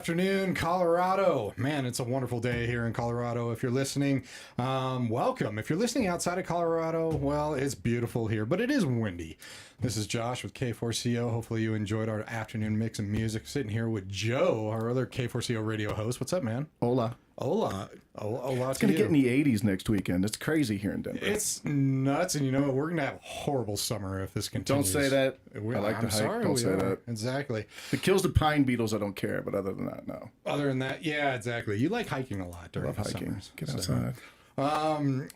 Afternoon, Colorado. Man, it's a wonderful day here in Colorado. If you're listening, welcome. If you're listening outside of Colorado, well, it's beautiful here, but it is windy. This is Josh with K4CO. Hopefully you enjoyed our afternoon mix of music. Sitting here with Joe, our other K4CO radio host. What's up, man? Hola. Hola. It's going to get in the 80s next weekend. It's crazy here in Denver. It's nuts, and you know what? We're going to have a horrible summer if this continues. Don't say that. I like the hype. Sorry, Don't say that. Exactly. If it kills the pine beetles, I don't care, but other than that, no. Other than that, yeah, exactly. You like hiking a lot during the hiking. summers. Get outside.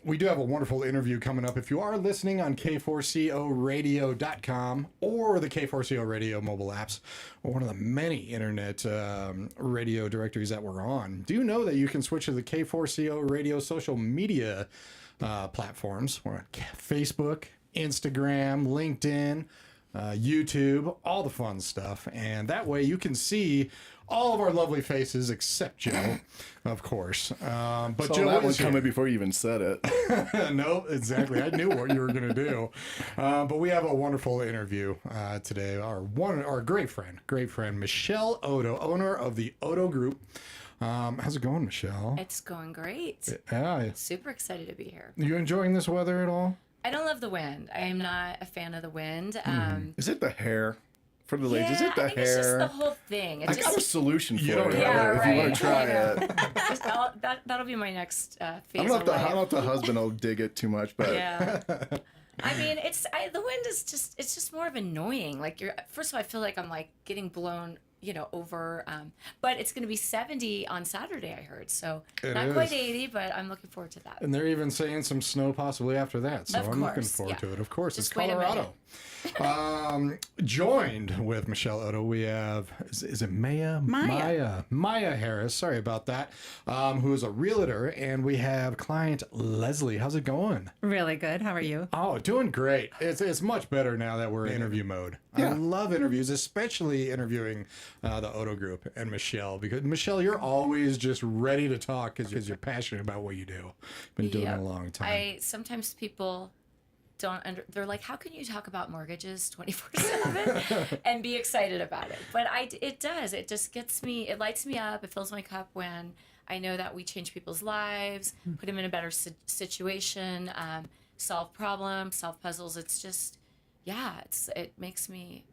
We do have a wonderful interview coming up. If you are listening on K4CORadio.com or the K4CO Radio mobile apps, or one of the many internet radio directories that we're on, do know that you can switch to the K4CO Radio social media platforms. We're on Facebook, Instagram, LinkedIn, YouTube, all the fun stuff. And that way you can see all of our lovely faces except Joe, of course. But Joe that was one coming before you even said it. No, exactly. I knew what you were going to do. But we have a wonderful interview today. Our great friend, Michelle Oddo, owner of the Oddo Group. How's it going, Michelle? It's going great. Yeah. Super excited to be here. You enjoying this weather at all? I don't love the wind. I am not a fan of the wind. Is it the hair? For the ladies, is it the I think hair? It's just the whole thing. I got a solution for you. Yeah, if you want to try it. That'll be my next phase. I don't know if the husband will dig it too much, but yeah. I mean, the wind is just more of annoying. Like first of all, I feel like I'm like getting blown, over. But it's going to be 70 on Saturday, I heard. So not quite 80, but I'm looking forward to that. And they're even saying some snow possibly after that. So I'm looking forward to it. Of course, it's Colorado. Joined with Michelle Oddo, we have, is it Maya? Maya Harris, sorry about that, who is a realtor, and we have client Leslie. How's it going? Really good. How are you? Oh, doing great. It's much better now that we're in interview mode. Yeah. I love interviews, especially interviewing the Oddo Group and Michelle, because Michelle, you're always just ready to talk because you're passionate about what you do. Been doing it a long time. Sometimes people they're like, how can you talk about mortgages 24/7 and be excited about it? But it does. It just it lights me up. It fills my cup when I know that we change people's lives, put them in a better situation, solve problems, solve puzzles. It's just, it lights me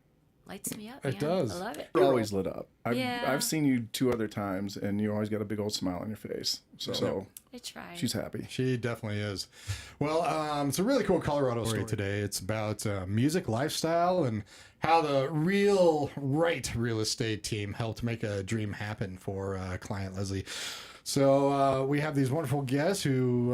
up. It does. I love it. You're always lit up. I've seen you 2 other times, and you always got a big old smile on your face. So I try. She's happy. She definitely is. Well, it's a really cool Colorado story today. It's about music, lifestyle, and how the real estate team helped make a dream happen for client Leslie. So we have these wonderful guests who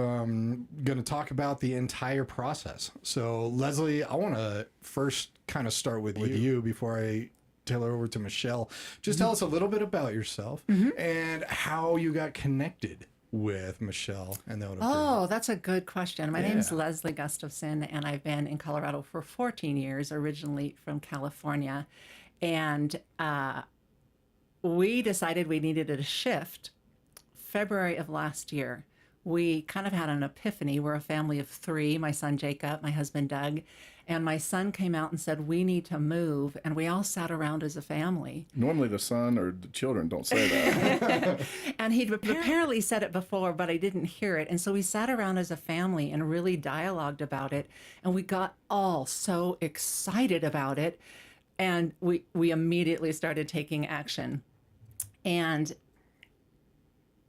going to talk about the entire process. So Leslie, I want to first kind of start with you before I tail it over to Michelle. Just tell us a little bit about yourself and how you got connected with Michelle and the Oddo Group. Oh, that's a good question. My name is Leslie Gustafson, and I've been in Colorado for 14 years, originally from California. And we decided we needed a shift February of last year. We kind of had an epiphany. We're a family of 3, my son Jacob, my husband Doug, and my son came out and said, we need to move, and we all sat around as a family. Normally the son or the children don't say that. And he'd apparently said it before, but I didn't hear it. And so we sat around as a family and really dialogued about it, and we got all so excited about it, and we immediately started taking action. And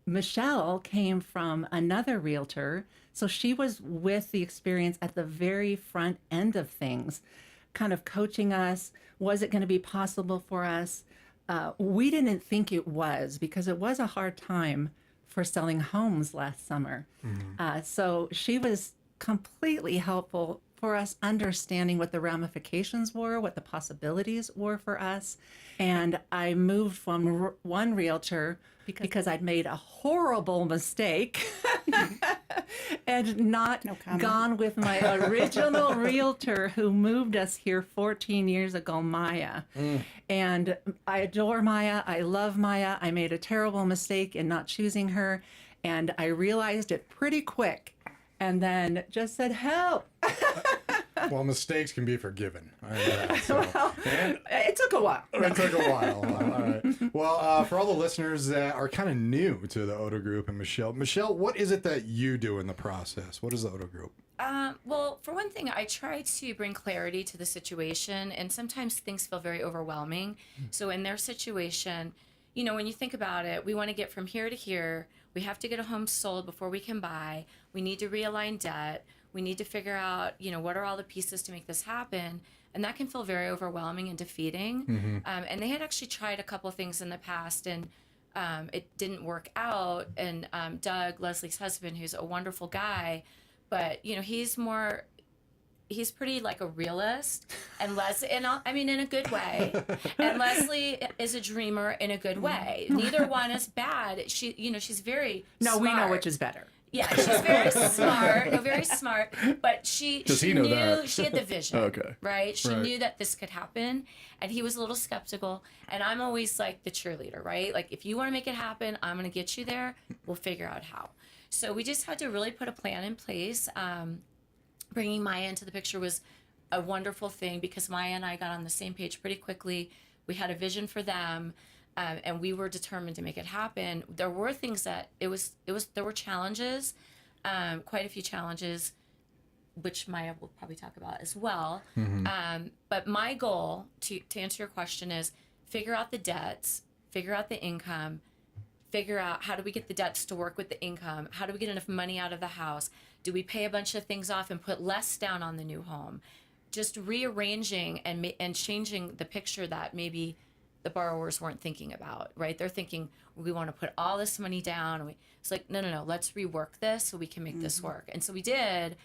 Michelle came from another realtor, so she was with the experience at the very front end of things, kind of coaching us. Was it going to be possible for us? We didn't think it was, because it was a hard time for selling homes last summer. So she was completely helpful for us understanding what the ramifications were, what the possibilities were for us. And I moved from one realtor because I'd made a horrible mistake and not gone with my original realtor who moved us here 14 years ago, Maya. And I adore Maya. I love Maya. I made a terrible mistake in not choosing her, and I realized it pretty quick, and then just said, help. Well, mistakes can be forgiven. I know that, so. And It took a while. it took a while. All right. Well, for all the listeners that are kind of new to the Oddo Group and Michelle, what is it that you do in the process? What is the Oddo Group? Well, for one thing, I try to bring clarity to the situation, and sometimes things feel very overwhelming. So in their situation, you know, when you think about it, we want to get from here to here. We have to get a home sold before we can buy. We need to realign debt. We need to figure out, you know, what are all the pieces to make this happen. And that can feel very overwhelming and defeating. And they had actually tried a couple things in the past, and it didn't work out. And Doug, Leslie's husband, who's a wonderful guy, but, you know, he's pretty like a realist, and Leslie, I mean, in a good way. And Leslie is a dreamer in a good way. Neither one is bad. She's very smart. We know which is better. Yeah, she's very smart. Very smart. But she know knew that? she had the vision. Okay. Right? She Right. knew that this could happen, and he was a little skeptical. And I'm always like the cheerleader, right? Like, if you want to make it happen, I'm going to get you there. We'll figure out how. So we just had to really put a plan in place. Bringing Maya into the picture was a wonderful thing because Maya and I got on the same page pretty quickly. We had a vision for them, and we were determined to make it happen. There were things that there were challenges, quite a few challenges, which Maya will probably talk about as well. But my goal, to answer your question, is figure out the debts, figure out the income, figure out how do we get the debts to work with the income, how do we get enough money out of the house, do we pay a bunch of things off and put less down on the new home, just rearranging and changing the picture that maybe the borrowers weren't thinking about, right? They're thinking, we want to put all this money down. It's like, no, let's rework this so we can make this work. And so we did.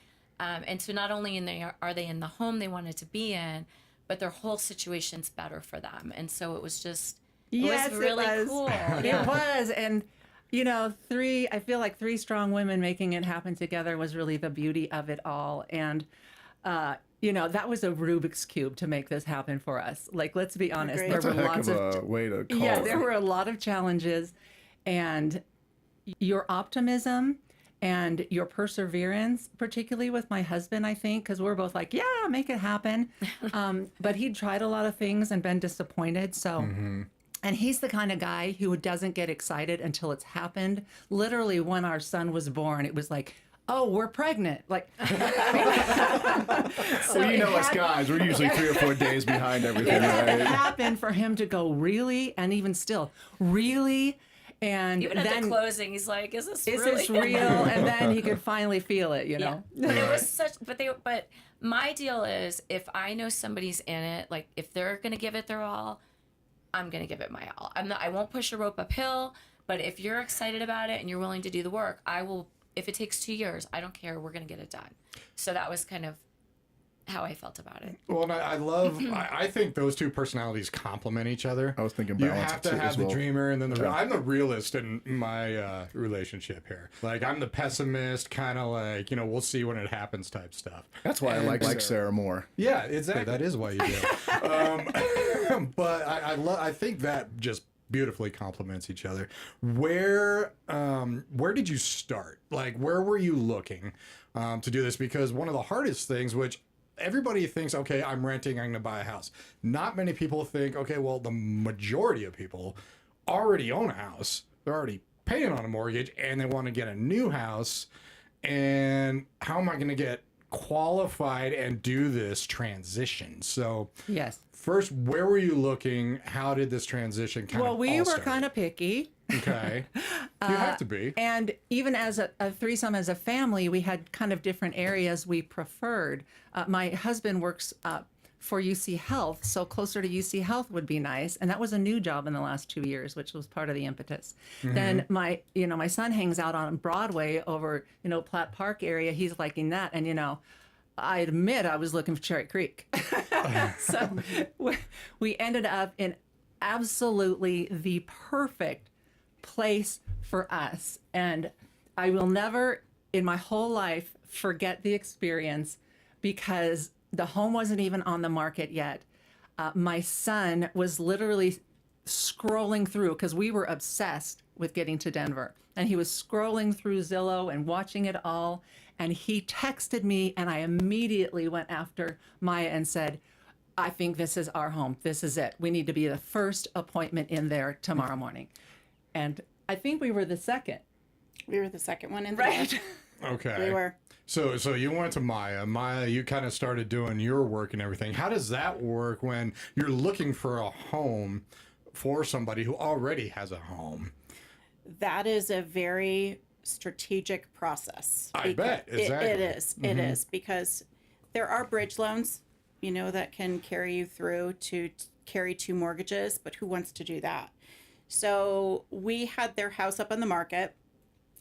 And so not only are they in the home they wanted to be in, but their whole situation's better for them. And so it was just, Yes, it was really cool. It was. And, you know, I feel like three strong women making it happen together was really the beauty of it all. And, you know, that was a Rubik's Cube to make this happen for us. Like, let's be honest. That's there a were heck lots of a way to call Yeah, it. there were a lot of challenges. And your optimism and your perseverance, particularly with my husband, I think, because we're both like, yeah, make it happen. But he'd tried a lot of things and been disappointed. So, and he's the kind of guy who doesn't get excited until it's happened. Literally, when our son was born, it was like, oh, we're pregnant. Like, Well, you know us guys, we're usually 3 or 4 days behind everything, it right? happened for him to go, really? And even still, really? And Even at then, the closing, he's like, is this is really? this real? And then he could finally feel it, you know? Yeah. But it was such, but my deal is, if I know somebody's in it, like if they're going to give it their all, I'm going to give it my all. I won't push a rope uphill, but if you're excited about it and you're willing to do the work, I will, if it takes 2 years, I don't care. We're going to get it done. So that was kind of how I felt about it. Well, and I think those two personalities complement each other. I was thinking you balance have to too, have as the well. dreamer and then I'm the realist in my relationship here. Like, I'm the pessimist, kind of like, you know, we'll see when it happens type stuff. That's why I like Sarah more. Yeah, exactly. That is why you do. But I think that just beautifully complements each other. Where did you start? Like, where were you looking to do this? Because one of the hardest things, which everybody thinks, okay, I'm renting, I'm going to buy a house. Not many people think, okay, well, the majority of people already own a house. They're already paying on a mortgage and they want to get a new house. And how am I going to get qualified and do this transition? So Yes. first, where were you looking? How did this transition kind Well, of we all were start? kind of picky. Okay. You have to be. And even as a threesome, as a family, we had kind of different areas we preferred. My husband works for UC Health, so closer to UC Health would be nice. And that was a new job in the last 2 years, which was part of the impetus. Then my son hangs out on Broadway over, Platt Park area. He's liking that. And, I admit I was looking for Cherry Creek. So we ended up in absolutely the perfect place for us. And I will never in my whole life forget the experience, because the home wasn't even on the market yet. My son was literally scrolling through, because we were obsessed with getting to Denver, and he was scrolling through Zillow and watching it all. And he texted me, and I immediately went after Maya and said, I think this is our home. This is it. We need to be the first appointment in there tomorrow morning. And I think we were the second. We were the second one in Right. there. Okay. We were. So you went to Maya. Maya, you kind of started doing your work and everything. How does that work when you're looking for a home for somebody who already has a home? That is a very strategic process. I bet. Exactly. It is. It is, because there are bridge loans, that can carry you through to carry 2 mortgages, but who wants to do that? So we had their house up on the market.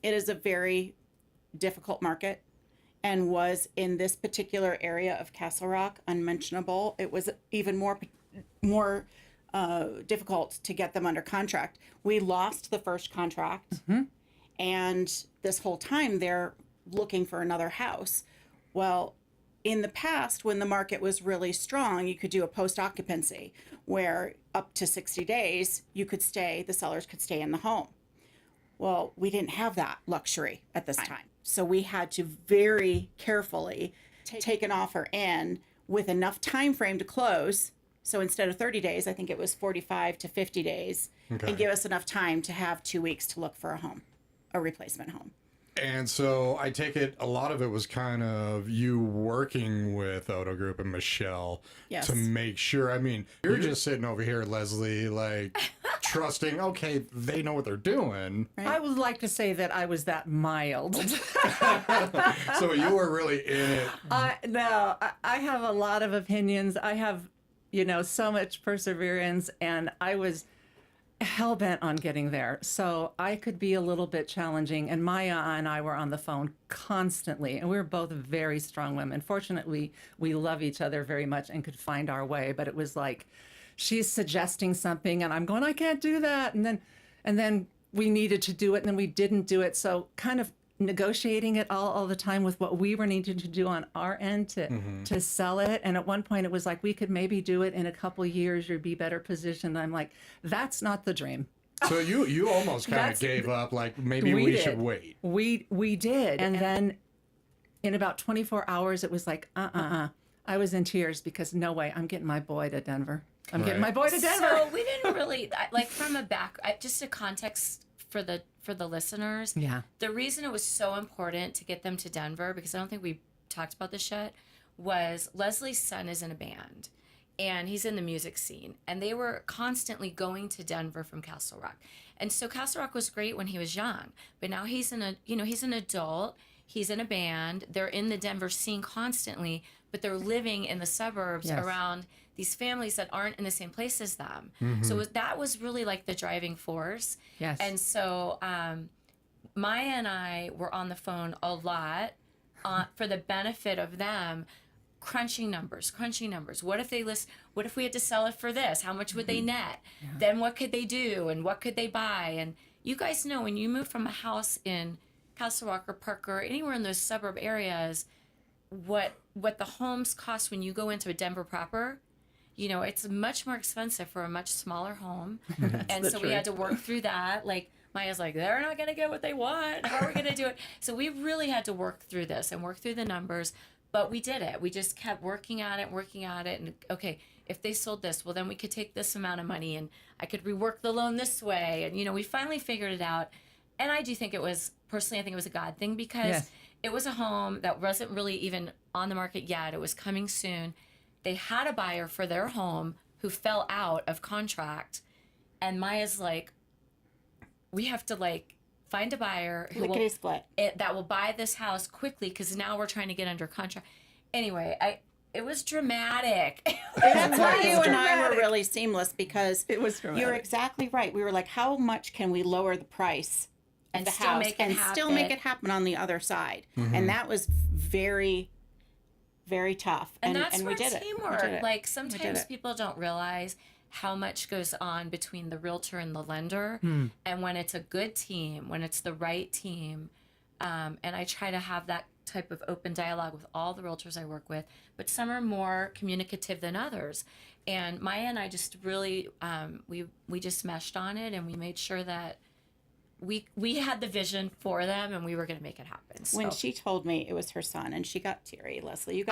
It is a very difficult market, and was in this particular area of Castle Rock unmentionable. It was even more difficult to get them under contract. We lost the first contract, and this whole time they're looking for another house. Well, in the past, when the market was really strong, you could do a post occupancy where up to 60 days the sellers could stay in the home. Well, we didn't have that luxury at this time. So we had to very carefully take an offer in with enough time frame to close. So instead of 30 days, I think it was 45 to 50 days, and give us enough time to have 2 weeks to look for a replacement home. And so I take it a lot of it was kind of you working with Oddo Group and Michelle Yes. to make sure. I mean, you're just sitting over here, Leslie, like trusting, okay, they know what they're doing. Right. I would like to say that I was that mild. So you were really in it. No, I have a lot of opinions. I have, so much perseverance, and I was hell-bent on getting there. So I could be a little bit challenging, and Maya and I were on the phone constantly, and we were both very strong women. Fortunately, we love each other very much and could find our way, but it was like she's suggesting something and I'm going, I can't do that. And then we needed to do it, and then we didn't do it. So kind of negotiating it all the time with what we were needing to do on our end to sell it. And at one point it was like, we could maybe do it in a couple years, you'd be better positioned. I'm like, that's not the dream. So you almost kind of gave up, like maybe we should wait. We did. And then in about 24 hours, it was like, I was in tears because no way, I'm getting my boy to Denver. I'm getting my boy to Denver. So we didn't really, like from just a context for the listeners. Yeah. The reason it was so important to get them to Denver, because I don't think we talked about this yet, was Leslie's son is in a band and he's in the music scene, and they were constantly going to Denver from Castle Rock. And so Castle Rock was great when he was young, but now he's he's an adult, he's in a band, they're in the Denver scene constantly, but they're living in the suburbs around these families that aren't in the same place as them. So that was really like the driving force. Yes. And so Maya and I were on the phone a lot for the benefit of them, crunching numbers. What if what if we had to sell it for this? How much would they net? Yeah. Then what could they do? And what could they buy? And you guys know, when you move from a house in Castle Rock or Parker or anywhere in those suburb areas, what the homes cost when you go into a Denver proper, it's much more expensive for a much smaller home. And so we had to work through that. Like, Maya's like, they're not going to get what they want. How are we going to do it? So we really had to work through this and work through the numbers. But we did it. We just kept working at it. And, okay, if they sold this, well, then we could take this amount of money and I could rework the loan this way. And, we finally figured it out. And I do think personally, I think it was a God thing, because it was a home that wasn't really even on the market yet. It was coming soon. They had a buyer for their home who fell out of contract. And Maya's like, we have to find a buyer who that will buy this house quickly, because now we're trying to get under contract. Anyway, it was dramatic. That's why you and I were really seamless, because it was dramatic. You're exactly right. We were like, how much can we lower the price of the house and still make it happen on the other side? And that was very, very tough. And that's we did teamwork. it. Like, sometimes people don't realize how much goes on between the realtor and the lender. And when it's a good team, when it's the right team, and I try to have that type of open dialogue with all the realtors I work with, but some are more communicative than others. And Maya and I just really, we just meshed on it, and we made sure that we had the vision for them, and we were going to make it happen. So. When she told me it was her son, and she got teary, Leslie, you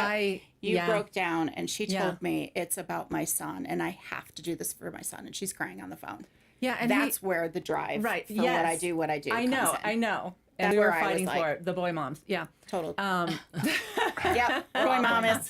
yeah. broke down, and she Yeah. told me it's about my son, and I have to do this for my son, and she's crying on the phone. Yeah, and that's where the drive right, for yes. what I do. I know, comes in. I know. And That's we were where I was fighting like- for it, the boy moms. Yeah. Total. Yep. Boy mom is.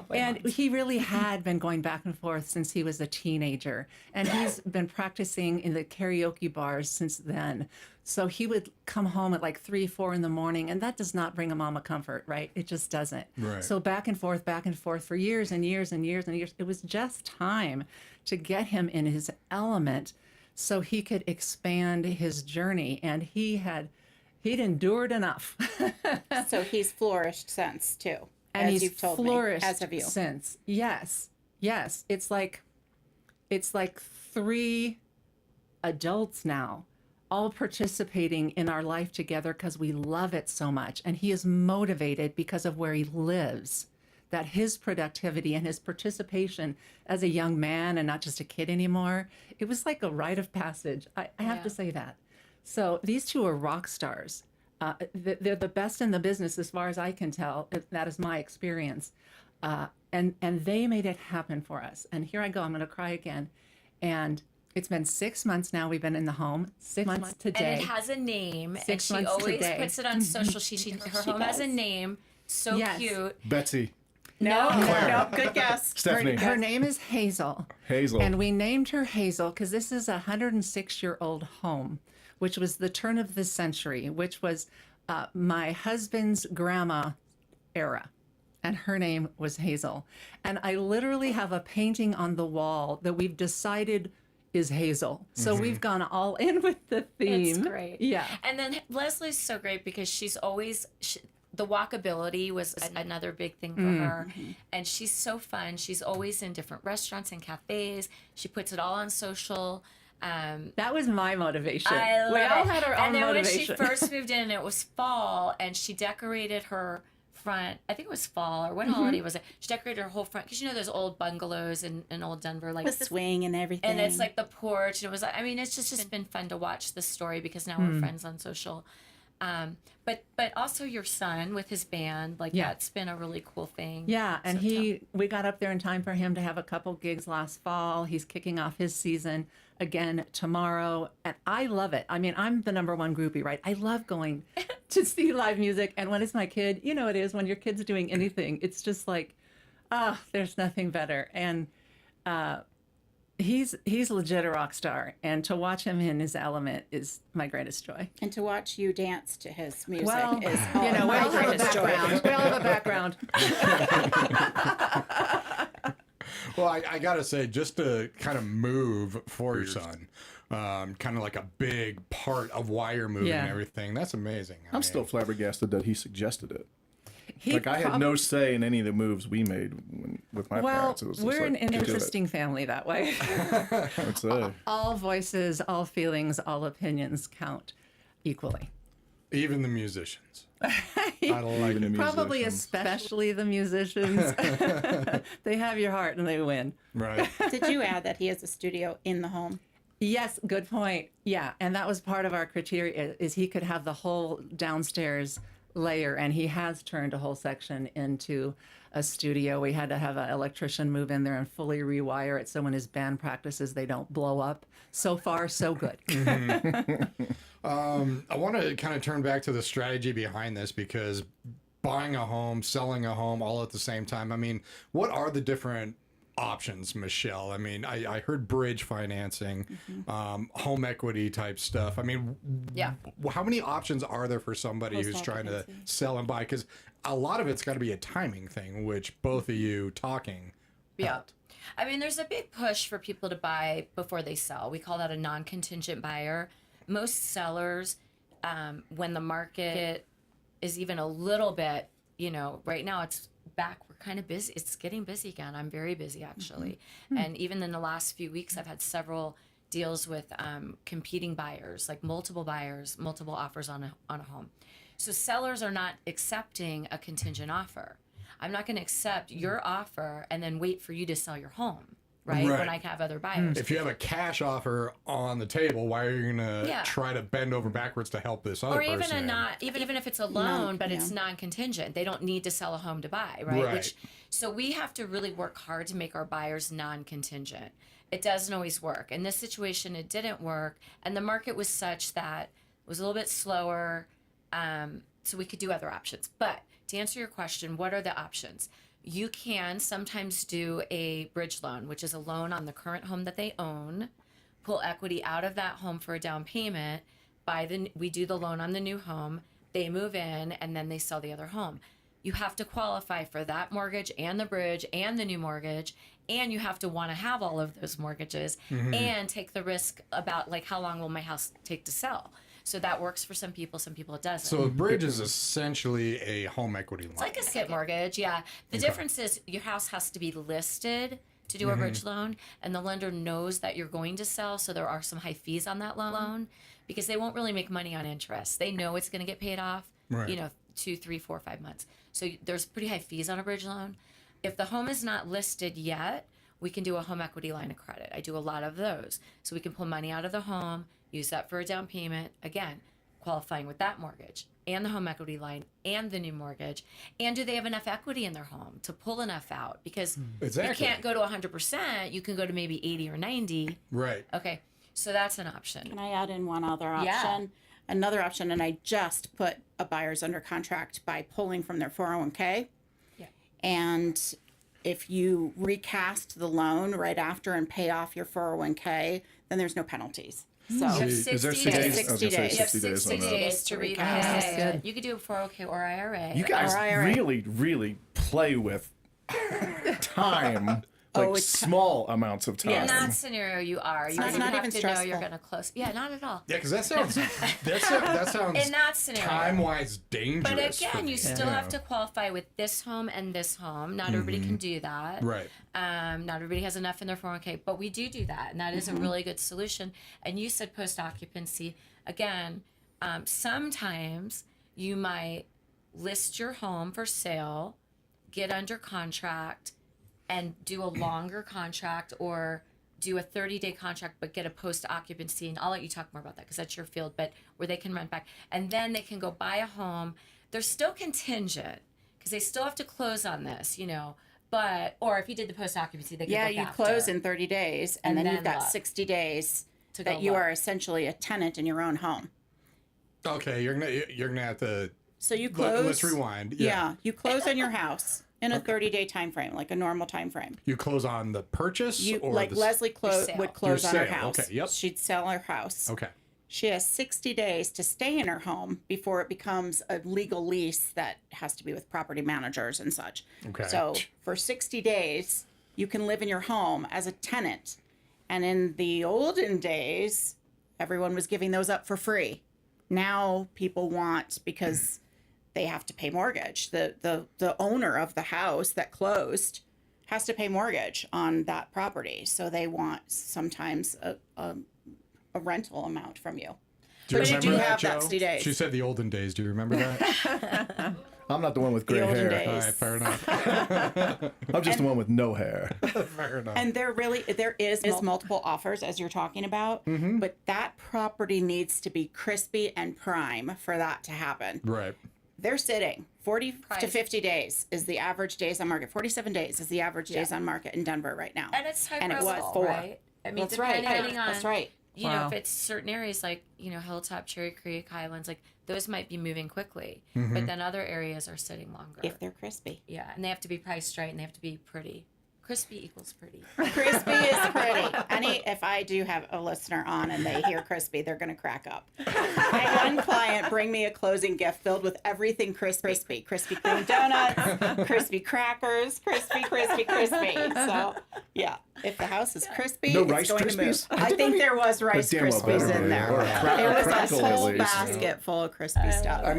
And he really had been going back and forth since he was a teenager. And he's been practicing in the karaoke bars since then. So he would come home at like 3, 4 in the morning, and that does not bring a mama comfort, right? It just doesn't. Right. So back and forth for years and years and years and years. It was just time to get him in his element so he could expand his journey. And he'd endured enough. So he's flourished since too. And as he's you've told flourished me, as have you. since. Yes. It's like 3 adults now, all participating in our life together because we love it so much. And he is motivated because of where he lives, that his productivity and his participation as a young man and not just a kid anymore, it was like a rite of passage. I have to say that. So these two are rock stars. They're the best in the business as far as I can tell. That is my experience. And they made it happen for us. And here I go. I'm going to cry again. And it's been 6 months now. We've been in the home. 6 months today. And it has a name, and 6 she months always today. puts it on social. Her home has a does. name. So Yes. cute. Betsy. No, good guess. Stephanie. Her name is Hazel. Hazel. And we named her Hazel because this is a 106-year-old home, which was the turn of the century, which was my husband's grandma era. And her name was Hazel. And I literally have a painting on the wall that we've decided is Hazel. So we've gone all in with the theme. It's great. Yeah. And then Leslie's so great because she's always the walkability was another big thing for her, and she's so fun. She's always in different restaurants and cafes. She puts it all on social. That was my motivation. I We love all it. had our And own then motivation. when she first moved in, it was fall, and she decorated her front. I think it was fall, or what holiday was it? She decorated her whole front because those old bungalows in old Denver, like The swing and everything. and it's like the porch, and it was. I mean, it's just been fun to watch the story because now we're friends on social. But also your son with his band, like Yeah. that's been a really cool thing. Yeah, and So we got up there in time for him to have a couple gigs last fall. He's kicking off his season again tomorrow, and I love it. I mean, I'm the #1 groupie, right? I love going to see live music, and when it's my kid, it is when your kid's doing anything, it's just like, there's nothing better. And he's legit a rock star, and to watch him in his element is my greatest joy. and to watch you dance to his music Well, is we my all have a greatest joy. background. We all have a background. Well, I gotta say, just to kind of move for your son, kind of like a big part of why you're moving Yeah. and everything. That's amazing. I'm still flabbergasted that he suggested it. He I had no say in any of the moves we made with my Well, parents. It was just we're like, an do it. interesting family that way. I'd say. All voices, all feelings, all opinions count equally. Even the musicians. I like Even it. the Probably musicians. especially the musicians. They have your heart and they win. Right. Did you add that he has a studio in the home? Yes, good point. Yeah, and that was part of our criteria is he could have the whole downstairs layer, and he has turned a whole section into a studio. We had to have an electrician move in there and fully rewire it so when his band practices they don't blow up. So far, so good. I want to kind of turn back to the strategy behind this because buying a home, selling a home all at the same time. I mean, what are the different options, Michelle? I mean, I heard bridge financing, home equity type stuff. I mean, Yeah. how many options are there for somebody who's trying to sell and buy? Because a lot of it's got to be a timing thing, which both of you talking. Yeah. I mean, there's a big push for people to buy before they sell. We call that a non-contingent buyer. Most sellers, when the market is even a little bit, right now it's back. We're kind of busy. It's getting busy again. I'm very busy actually. And even in the last few weeks, I've had several deals with competing buyers, like multiple buyers, multiple offers on a home. So sellers are not accepting a contingent offer. I'm not going to accept your offer and then wait for you to sell your home. right? Right. When I have other buyers. If you have a cash offer on the table, why are you gonna try to bend over backwards to help this other Or even person? even if it's a loan, but it's non-contingent, they don't need to sell a home to buy, right? So we have to really work hard to make our buyers non-contingent. It doesn't always work. In this situation, it didn't work, and the market was such that it was a little bit slower, so we could do other options. But to answer your question, what are the options? You can sometimes do a bridge loan, which is a loan on the current home that they own, pull equity out of that home for a down payment. We do the loan on the new home, they move in, and then they sell the other home. You have to qualify for that mortgage and the bridge and the new mortgage, and you have to want to have all of those mortgages and take the risk about like how long will my house take to sell. So that works for some people it doesn't. So a bridge is essentially a home equity loan. It's like a SIP mortgage, yeah. The difference is your house has to be listed to do a bridge loan, and the lender knows that you're going to sell, so there are some high fees on that loan because they won't really make money on interest. They know it's going to get paid off, 2, 3, 4, 5 months. So there's pretty high fees on a bridge loan. If the home is not listed yet, we can do a home equity line of credit. I do a lot of those. So we can pull money out of the home, use that for a down payment, again, qualifying with that mortgage and the home equity line and the new mortgage. And do they have enough equity in their home to pull enough out? Because you can't go to 100%. You can go to maybe 80 or 90. Right. Okay. So that's an option. Can I add in one other option? Yeah. Another option, and I just put a buyer's under contract by pulling from their 401k. Yeah. And if you recast the loan right after and pay off your 401k, then there's no penalties. So You have Is there 60 days? days. I was gonna say You have 60 days 60 on that. days to repay. That's good. You could do a 401k or IRA. You guys IRA. really play with time, like it's small amounts of time. In that scenario, you are. You not have even to know you're stressful. going to close. Yeah, not at all. Yeah, because that sounds that sounds In that scenario. time-wise dangerous. But for again, me. you still have to qualify with this home and this home. Not everybody can do that. Right. Not everybody has enough in their 401k, but we do that, and that is a really good solution. And you said post-occupancy. Again, sometimes you might list your home for sale, get under contract, and do a longer contract or do a 30-day contract but get a post-occupancy, and I'll let you talk more about that because that's your field, but where they can rent back. And then they can go buy a home. They're still contingent because they still have to close on this, but, or if you did the post-occupancy, they could look you after. close in 30 days, and then you've got look. 60 days To go that you look. are essentially a tenant in your own home. Okay, you're gonna have to. So you close. Let's rewind. Yeah, you close on your house in a 30-day time frame, like a normal time frame. You close on the purchase, You or like the, Leslie sale. would close Your on her sale, house. okay, yep. She'd sell her house. Okay. She has 60 days to stay in her home before it becomes a legal lease that has to be with property managers and such. Okay. So for 60 days, you can live in your home as a tenant. And in the olden days, everyone was giving those up for free. Now people want, because they have to pay mortgage. The owner of the house that closed has to pay mortgage on that property. So they want sometimes a rental amount from you. Do you But you remember do that, have Joe? that 60 days. She said the olden days. Do you remember that? I'm not the one with gray olden hair. days. All right, fair enough. I'm just the one with no hair. Fair enough. And there is multiple offers as you're talking about, but that property needs to be crispy and prime for that to happen. Right. They're sitting 40 to Price. 50 days is the average days on market. 47 days is the average days on market in Denver right now. And it's type And it was rental, 4. right? I mean, That's right. depending on, That's right. you know, Wow. if it's certain areas like, Hilltop, Cherry Creek, Highlands, like those might be moving quickly, but then other areas are sitting longer. If they're crispy. Yeah, and they have to be priced right and they have to be pretty. Crispy equals pretty. Crispy is pretty. If I do have a listener on and they hear crispy, they're going to crack up. I had one client bring me a closing gift filled with everything crispy. Krispy Kreme donuts, crispy crackers, crispy. So, yeah, if the house is crispy, No it's Rice going to move. Krispies? I think there was Rice damn well better Krispies in be. there. Or It was crackle a at whole least, basket full of crispy stuff. I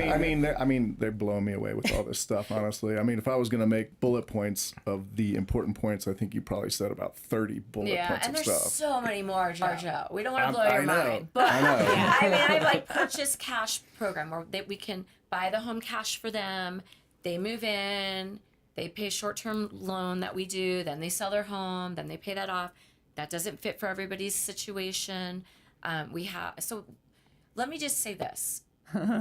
mean, they're blowing me away with all this stuff. Honestly, I mean, if I was going to make bullet points of the important points, I think you probably said about 30 bullet Yeah, points and of there's stuff. so many more, Joe. We don't want to blow I your know. mind. But I know. I mean, I have like purchase cash program where we can buy the home cash for them. They move in, They pay a short-term loan that we do, then they sell their home, then they pay that off. That doesn't fit for everybody's situation. So let me just say this.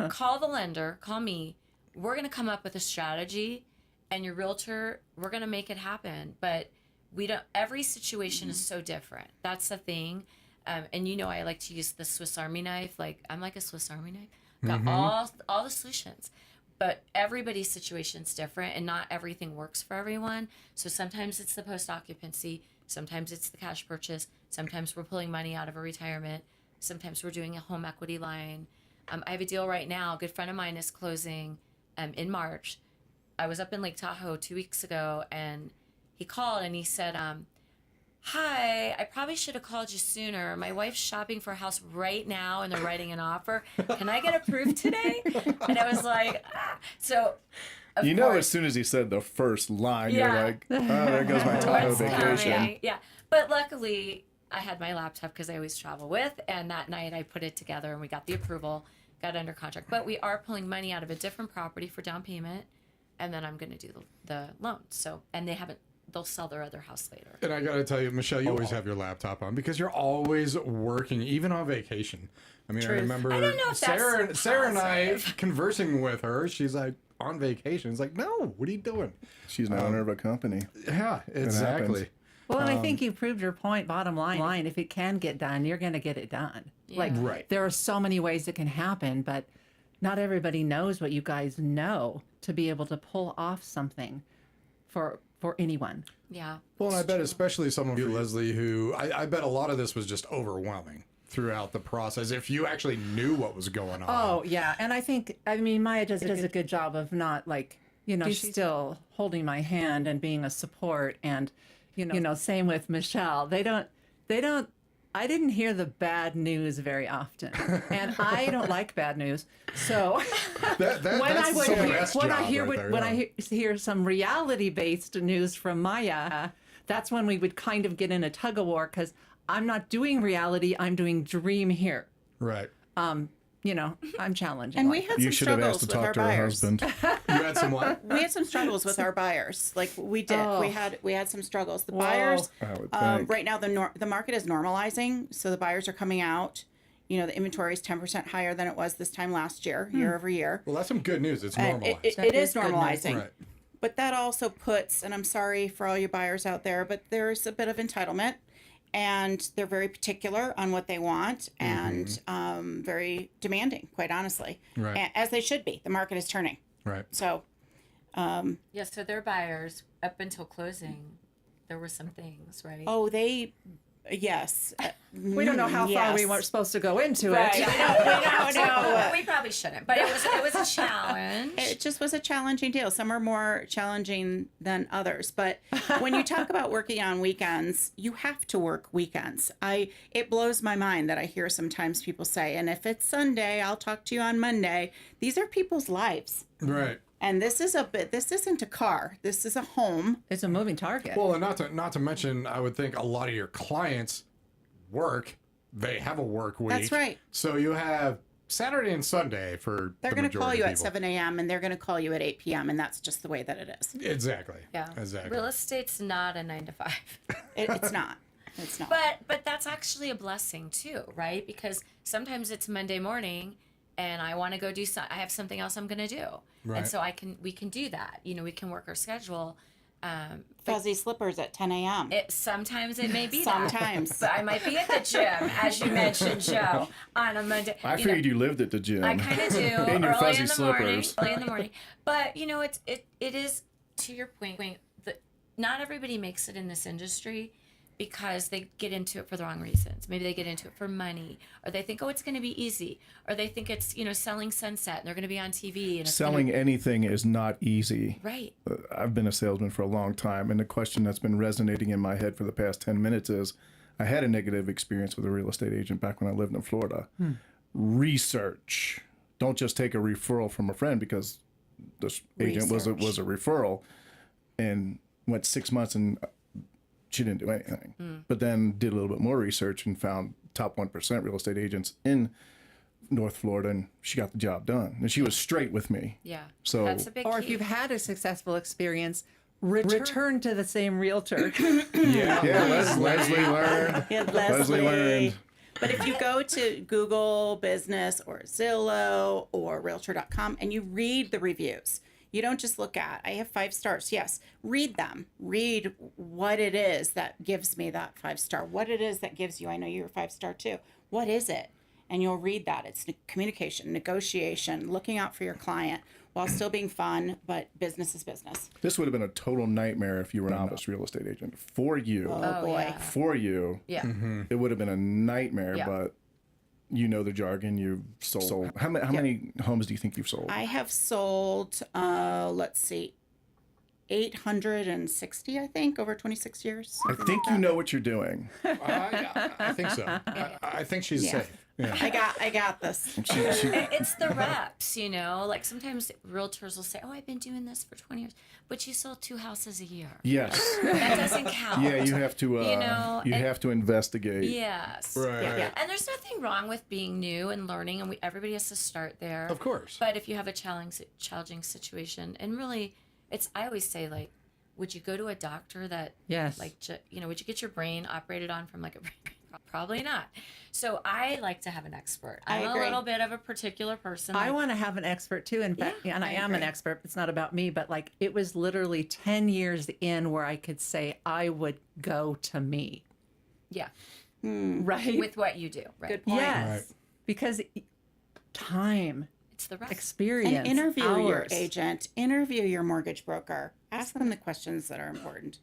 Call the lender, call me. We're going to come up with a strategy, and your realtor, we're going to make it happen. But every situation is so different. That's the thing. And I like to use the Swiss Army knife. Like, I'm like a Swiss Army knife. Got all the solutions. But everybody's situation's different, and not everything works for everyone. So sometimes it's the post-occupancy. Sometimes it's the cash purchase. Sometimes we're pulling money out of a retirement. Sometimes we're doing a home equity line. I have a deal right now. A good friend of mine is closing in March. I was up in Lake Tahoe 2 weeks ago, and he called and he said, hi, I probably should have called you sooner. My wife's shopping for a house right now, and they're writing an offer. Can I get approved today? And I was like, So, of course, as soon as he said the first line, Yeah. you're like, oh, there goes my Tahoe what's vacation. coming? Yeah. But luckily, I had my laptop because I always travel with, and that night I put it together and we got the approval, got under contract. But we are pulling money out of a different property for down payment, and then I'm going to do the loan. So, and they'll sell their other house later. And I got to tell you, Michelle, you always have your laptop on because you're always working, even on vacation. I mean, I remember I don't know if that's Sarah and I positive. conversing with her. She's like, on vacation. It's like, no, what are you doing? She's an owner of a company. Yeah, exactly. happens. Well, and I think you proved your point. Bottom line, if it can get done, you're going to get it done. Like, Right. there are so many ways it can happen, but not everybody knows what you guys know to be able to pull off something for anyone. Yeah. Well, and I bet especially someone like you, Leslie, who I bet a lot of this was just overwhelming throughout the process. If you actually knew what was going on. Oh, yeah. And I mean, Maya does a good job of not like, she's still holding my hand and being a support. And, same with Michelle. I didn't hear the bad news very often. And I don't like bad news. So when I hear some reality-based news from Maya, that's when we would kind of get in a tug of war because I'm not doing reality, I'm doing dream here. Right. I'm challenging. And we had You some should have struggles asked to with our talk to her buyers. husband. You had some what? We had some struggles with our buyers. Like we did. We had some struggles. The Whoa. buyers I would think. right now the market is normalizing, so the buyers are coming out. The inventory is 10% higher than it was this time last year, year over year. Well, that's some good news. It's And normalized. it is good news. normalizing. Right. But that also puts, and I'm sorry for all you buyers out there, but there's a bit of entitlement, and they're very particular on what they want and very demanding, quite honestly. Right. As they should be. The market is turning. Right. So, Yeah, so their buyers, up until closing, there were some things, right? yes. We don't know how far we were supposed to go into Right. it. We don't know. We probably shouldn't, but it was a challenge. It just was a challenging deal. Some are more challenging than others. But when you talk about working on weekends, you have to work weekends. It blows my mind that I hear sometimes people say, and if it's Sunday, I'll talk to you on Monday. These are people's lives. Right. And this isn't a car. This is a home. It's a moving target. Well, and not to mention, I would think a lot of your clients work. They have a work week. That's right. So you have Saturday and Sunday for They're going to call you of at people. 7 a.m. and they're going to call you at 8 p.m. and that's just the way that it is. Exactly. Yeah. Exactly. Real estate's not a 9 to 5. It's not. It's not. But that's actually a blessing too, right? Because sometimes it's Monday morning and I want to go I have something else I'm going to do. Right. And so we can do that. We can work our schedule. Fuzzy slippers at 10 a.m. Sometimes it may be Sometimes. that. But I might be at the gym, as you mentioned, Joe, on a Monday. I figured you lived at the gym. I kind of do. In your early fuzzy in the morning. slippers. Early in the morning. But it is, to your point, that not everybody makes it in this industry because they get into it for the wrong reasons. Maybe they get into it for money, or they think, oh, it's going to be easy, or they think it's selling Sunset and they're going to be on TV. And it's Selling anything is not easy. right. I've been a salesman for a long time, and the question that's been resonating in my head for the past 10 minutes is, I had a negative experience with a real estate agent back when I lived in Florida. Research. Don't just take a referral from a friend, because this agent was a referral, and went 6 months and she didn't do anything. But then did a little bit more research and found top 1% real estate agents in North Florida, and she got the job done. And she was straight with me. Yeah. So- that's a big Or key. if you've had a successful experience, return to the same realtor. Leslie learned. Yeah, Leslie learned. But if you go to Google Business or Zillow or Realtor.com and you read the reviews, you don't just look at, I have 5 stars. Yes, read them. Read what it is that gives me that 5-star. What it is that gives you, I know you're 5-star too. What is it? And you'll read that. It's communication, negotiation, looking out for your client while still being fun, but business is business. This would have been a total nightmare if you were a novice real estate agent. For you, Oh boy. yeah. for you, Yeah. it would have been a nightmare, Yeah. but you know the jargon. You've sold. How many homes do you think you've sold? I have sold, let's see, 860, I think, over 26 years. I think you know what you're doing. I think so. I think she's Yeah. safe. Yeah. I got this. It's the reps, you know. Like sometimes realtors will say, "Oh, I've been doing this for 20 years," but you sold 2 houses a year. Yes. That doesn't count. Yeah, you have to. You know, you and- have to investigate. Yes. Right. Yeah. And there's nothing wrong with being new and learning, and everybody has to start there. Of course. But if you have a challenging situation, and really, I always say, like, would you go to a doctor that, Yes. like, would you get your brain operated on from like a brain? Probably not. So I like to have an expert. I I'm a agree. little bit of a particular person. I like- want to have an expert too. In fact, and I am an agree. expert. It's not about me, but like it was literally 10 years in where I could say I would go to me. yeah, Right? with what you do, right? Good point. yes. Right. Because time, It's the rest. experience, And interview your hours. agent, interview your mortgage broker. Ask them the questions that are important.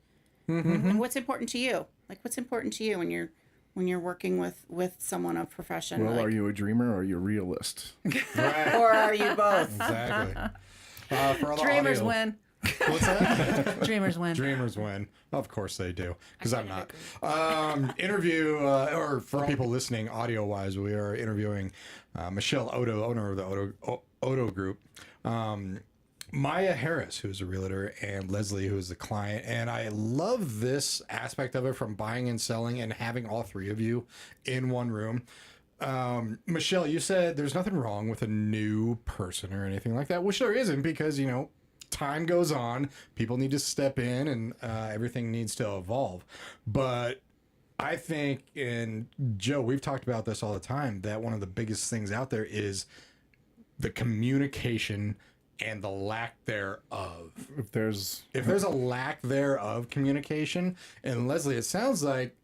And what's important to you? Like, what's important to you when you're working with someone of profession? Well, like, are you a dreamer or are you a realist? Right. or are you both? Exactly. For all the Dreamers audio- win. What's that? Dreamers win. Dreamers win. Of course they do, because I'm not. Or for people listening audio-wise, we are interviewing Michelle Oddo, owner of the Oddo Group, Maya Harris, who's a realtor, and Leslie, who is the client. And I love this aspect of it, from buying and selling and having all 3 of you in one room. Michelle, you said there's nothing wrong with a new person or anything like that, which there isn't, because, you know, time goes on, people need to step in, and everything needs to evolve. But I think, and Joe, we've talked about this all the time, that one of the biggest things out there is the communication and the lack thereof. If there's If there's a lack thereof communication, and Leslie, it sounds like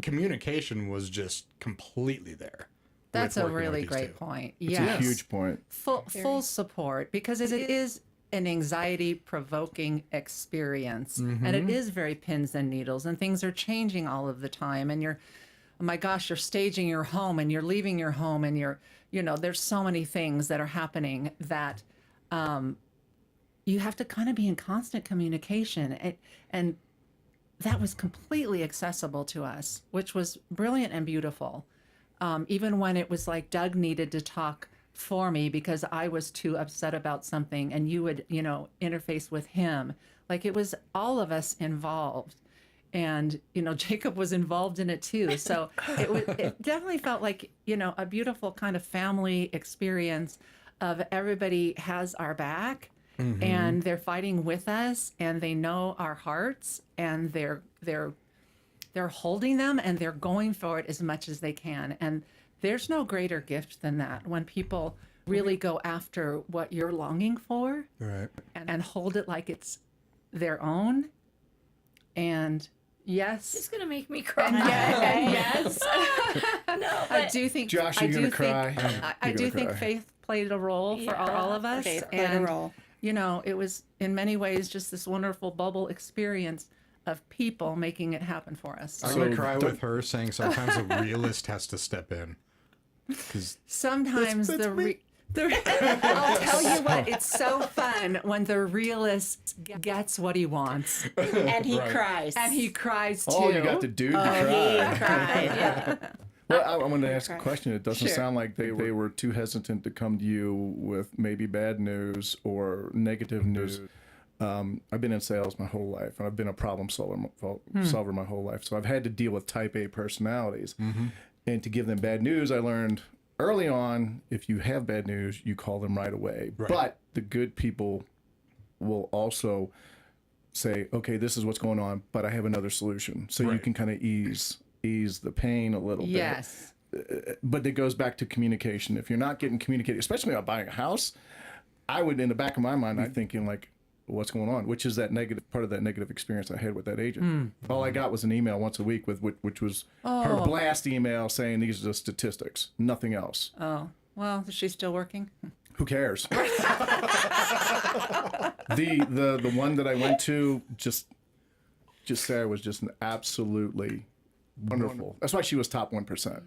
communication was just completely there. That's with a working with really these great 2. point. it's Yes. a huge point. Full support, because it is an anxiety provoking experience, and it is very pins and needles, and things are changing all of the time, and you're, oh my gosh, you're staging your home and you're leaving your home, and there's so many things that are happening that you have to kind of be in constant communication, and that was completely accessible to us, which was brilliant and beautiful. Even when it was like Doug needed to talk for me because I was too upset about something, and you would, interface with him. Like, it was all of us involved. And, Jacob was involved in it too. So it definitely felt like, a beautiful kind of family experience of everybody has our back, and they're fighting with us, and they know our hearts, and they're holding them, and they're going for it as much as they can. And there's no greater gift than that, when people really go after what you're longing for, Right. and hold it like it's their own. And yes, It's gonna make me cry. yes, No, I but do think Josh, I you're do gonna think cry. I You're do gonna think cry. faith played a role for all of us, Faith played a and role. it was in many ways just this wonderful bubble experience of people making it happen for us. I'm going to cry with her, saying sometimes a realist has to step in. 'Cause Sometimes I'll tell you what, it's so fun when the realist gets what he wants, And he cries. and he cries too. Oh, you got the dude to He cry. cried. Yeah. Well, I wanted to ask a question. It doesn't Sure. sound like they were too hesitant to come to you with maybe bad news or negative news. I've been in sales my whole life, and I've been a problem solver my whole life. So I've had to deal with type A personalities. And to give them bad news, I learned early on, if you have bad news, you call them right away. Right. But the good people will also say, okay, this is what's going on, but I have another solution. So you Right. can kind of ease the pain a little bit. Yes. But it goes back to communication. If you're not getting communicated, especially about buying a house, I would, in the back of my mind, I'm thinking like, what's going on? Which is that negative part of that negative experience I had with that agent. All I got was an email once a week which was her blast email saying these are the statistics, nothing else. Oh, well, is she still working? Who cares? the one that I went to just Sarah was just an absolutely wonderful. That's why she was top 1%.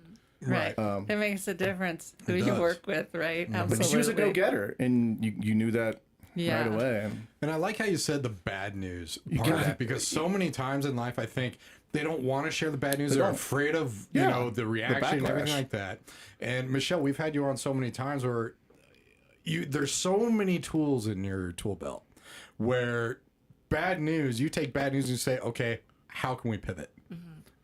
Right. It makes a difference who you does. work with, right? Absolutely. But she was a go-getter, and you knew that Yeah. right away. And And I like how you said the bad news part of that, because so many times in life, I think they don't want to share the bad news. They're don't. afraid of, you Yeah, know, the reaction and everything backlash. like that. And Michelle, we've had you on so many times where there's so many tools in your tool belt where bad news, you take bad news and you say, okay, how can we pivot?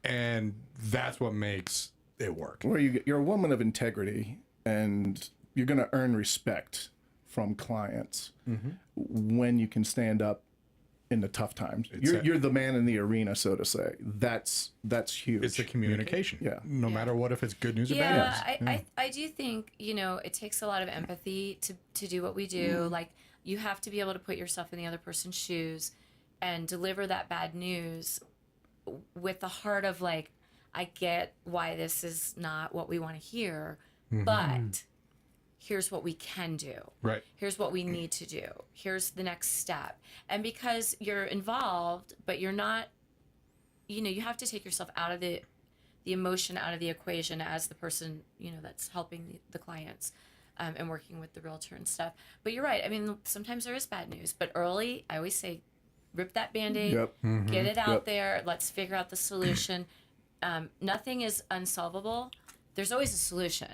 And that's what makes it work. where you're a woman of integrity, and you're going to earn respect from clients when you can stand up in the tough times. You're the man in the arena, so to say. That's huge. It's the communication. Yeah. No matter what, if it's good news or bad Yeah, news. I do think, you know, it takes a lot of empathy to do what we do. Like, you have to be able to put yourself in the other person's shoes and deliver that bad news with the heart of like, I get why this is not what we want to hear, but here's what we can do. Right. Here's what we need to do. Here's the next step. And because you're involved, but you're not, you know, you have to take yourself out of the emotion out of the equation as the person, you know, that's helping the clients and working with the realtor and stuff. But you're right. I mean, sometimes there is bad news, but early, I always say, rip that Band-Aid, Yep. get it out Yep. there. Let's figure out the solution. Nothing is unsolvable. There's always a solution.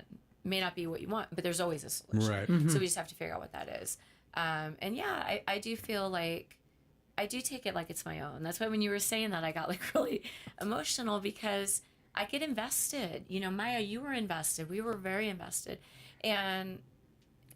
May not be what you want, but there's always a solution. Right. So we just have to figure out what that is. And yeah, I do feel like I do take it like it's my own. That's why when you were saying that, I got like really emotional because I get invested. You know, Maya, you were invested. We were very invested. And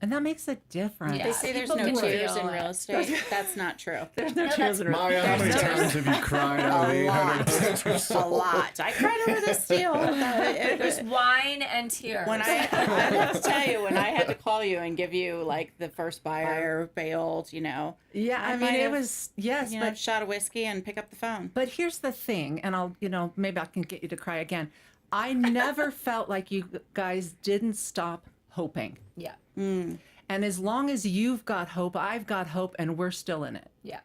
And that makes a difference. Yeah. They say there's People no can tears feel in real it. estate. That's not true. There's no No, tears in her. Maya, how many times have you cried out of the 800 A lot. I cried over this deal. there's wine and tears. When I have to tell you, when I had to call you and give you like the first buyer bailed, you know, Yeah, I I mean, might it have, was, yes, you know, but shot of whiskey and pick up the phone. But here's the thing, and I'll, you know, maybe I can get you to cry again. I never felt like you guys didn't stop hoping. yeah. And as long as you've got hope, I've got hope, and we're still in it. Yeah.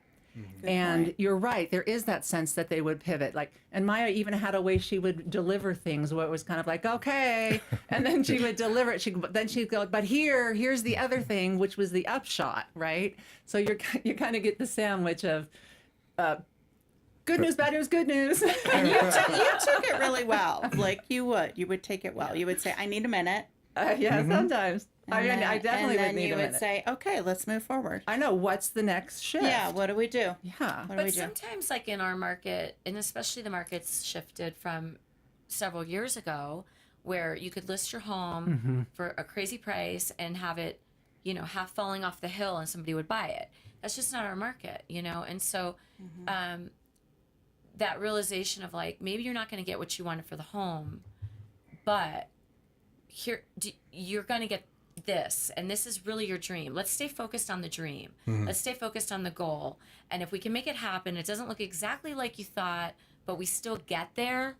And you're right, there is that sense that they would pivot. Like, and Maya even had a way she would deliver things where it was kind of like, okay, and then she would deliver it. Then she'd go, but here's the other thing, which was the upshot, right? So you kind of get the sandwich of good news, bad news, good news. You took it really well. Like you would take it well. You would say, I need a minute. Yeah, sometimes. I And mean, then, I definitely and then would need you a would minute. say, okay, let's move forward. I know, what's the next shift? Yeah, what do we do? Yeah. What do But we do? sometimes, like in our market, and especially the market's shifted from several years ago, where you could list your home for a crazy price and have it, you know, half falling off the hill and somebody would buy it. That's just not our market, you know? And so that realization of like, maybe you're not going to get what you wanted for the home, but you're going to get this, and this is really your dream. Let's stay focused on the dream. Let's stay focused on the goal. And if we can make it happen, it doesn't look exactly like you thought, but we still get there.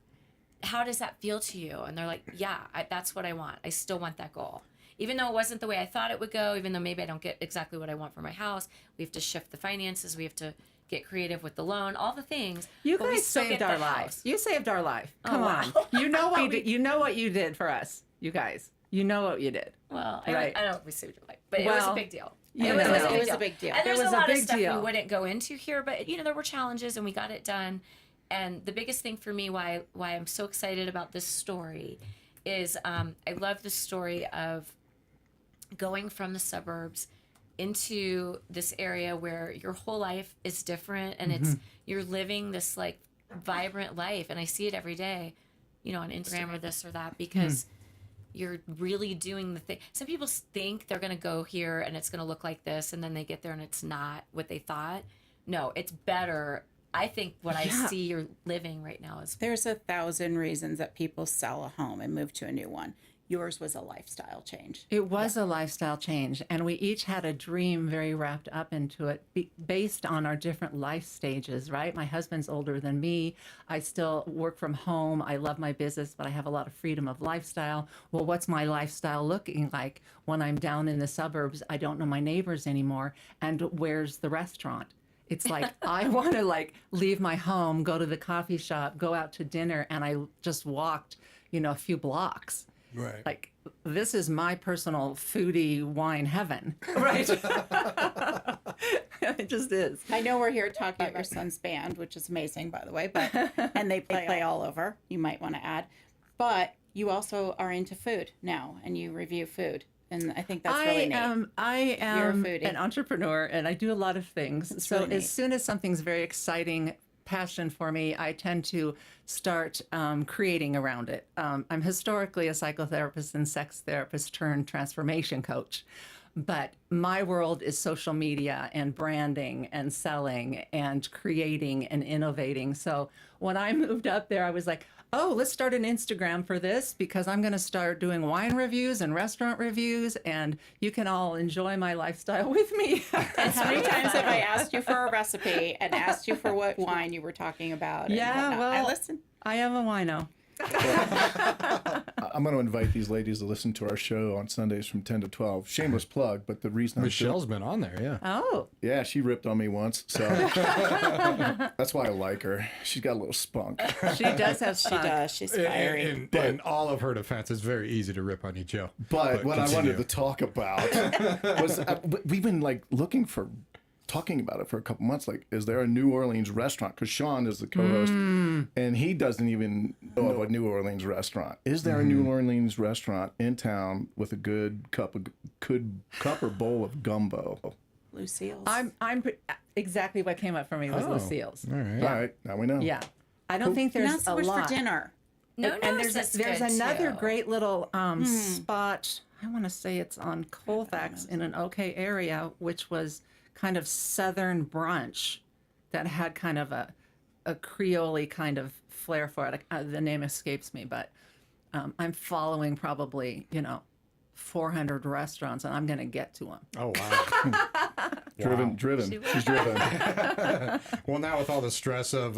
How does that feel to you? And they're like, yeah, that's what I want. I still want that goal. Even though it wasn't the way I thought it would go, even though maybe I don't get exactly what I want for my house, we have to shift the finances. We have to get creative with the loan, all the things. You but we guys still saved get our the life. house. You saved our life. Come wow. on. You know what you know what you did for us, you guys. You know what you did. Well, Right. I don't know if we saved your life, but it was a Well, big deal. you It was, know. it was a big deal. And It there's was a a lot of big stuff deal. we wouldn't go into here, but you know, there were challenges and we got it done. And the biggest thing for me, why I'm so excited about this story, is I love the story of going from the suburbs into this area where your whole life is different and it's you're living this like vibrant life, and I see it every day, you know, on Instagram or this or that, because you're really doing the thing. Some people think they're going to go here and it's going to look like this, and then they get there and it's not what they thought. no, it's better. I think what I see you're living right now is There's 1,000 reasons that people sell a home and move to a new one. Yours was a lifestyle change. It was a lifestyle change, and we each had a dream very wrapped up into it based on our different life stages, right? My husband's older than me. I still work from home. I love my business, but I have a lot of freedom of lifestyle. Well, what's my lifestyle looking like when I'm down in the suburbs? I don't know my neighbors anymore. And where's the restaurant? It's like, I want to like leave my home, go to the coffee shop, go out to dinner, and I just walked, a few blocks. Right. Like, this is my personal foodie wine heaven, right? It just is. I know we're here talking about your son's band, which is amazing, by the way, and they play all over. You might want to add. But you also are into food now, and you review food. And I think that's really neat. I You're a am foodie. an entrepreneur, and I do a lot of things. So really neat. as soon as something's very exciting, passion for me, I tend to start creating around it. I'm historically a psychotherapist and sex therapist turned transformation coach. But my world is social media and branding and selling and creating and innovating. So when I moved up there, I was like, oh, let's start an Instagram for this because I'm going to start doing wine reviews and restaurant reviews, and you can all enjoy my lifestyle with me. And how many times have I asked you for a recipe and asked you for what wine you were talking about? And Yeah, whatnot? well, I listen. I am a wino. I'm going to invite these ladies to listen to our show on Sundays from 10 to 12. Shameless plug, but the reason Michelle's been on there, yeah. Oh, yeah, she ripped on me once, so that's why I like her. She's got a little spunk. she does have She fun. does. She's fiery. In all of her defense, it's very easy to rip on you, Joe. But what I continue. wanted to talk about was we've been like talking about it for a couple months. Like, is there a New Orleans restaurant? Because Sean is the co-host, and he doesn't even know of a New Orleans restaurant. Is there a New Orleans restaurant in town with a good cup or bowl of gumbo? Lucille's. Exactly what came up for me was Lucille's. All right. All right, now we know. Yeah, I don't think there's Not so a much lot. for dinner. no. And there's another too. great little spot. I want to say it's on Colfax in an okay area, which was kind of southern brunch that had kind of a Creole kind of flair for it. The name escapes me, but I'm following probably 400 restaurants, and I'm going to get to them. Oh, wow. Driven. She's driven. Well, now with all the stress of,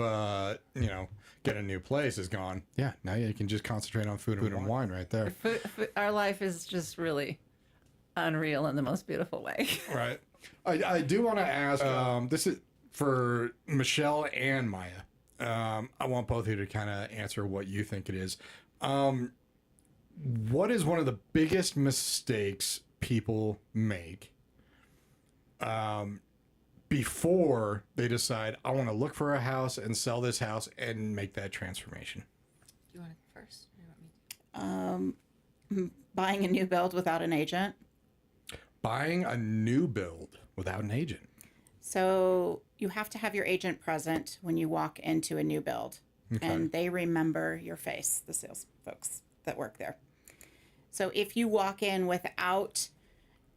getting a new place is gone. Yeah, now you can just concentrate on food and wine right there. Our life is just really unreal in the most beautiful way. Right. I do want to ask, this is for Michelle and Maya. I want both of you to kind of answer what you think it is. What is one of the biggest mistakes people make before they decide, I want to look for a house and sell this house and make that transformation? Do you want to go first? Or you want me Buying a new build without an agent. Buying a new build without an agent. So you have to have your agent present when you walk into a new build, and they remember your face, the sales folks that work there. So if you walk in without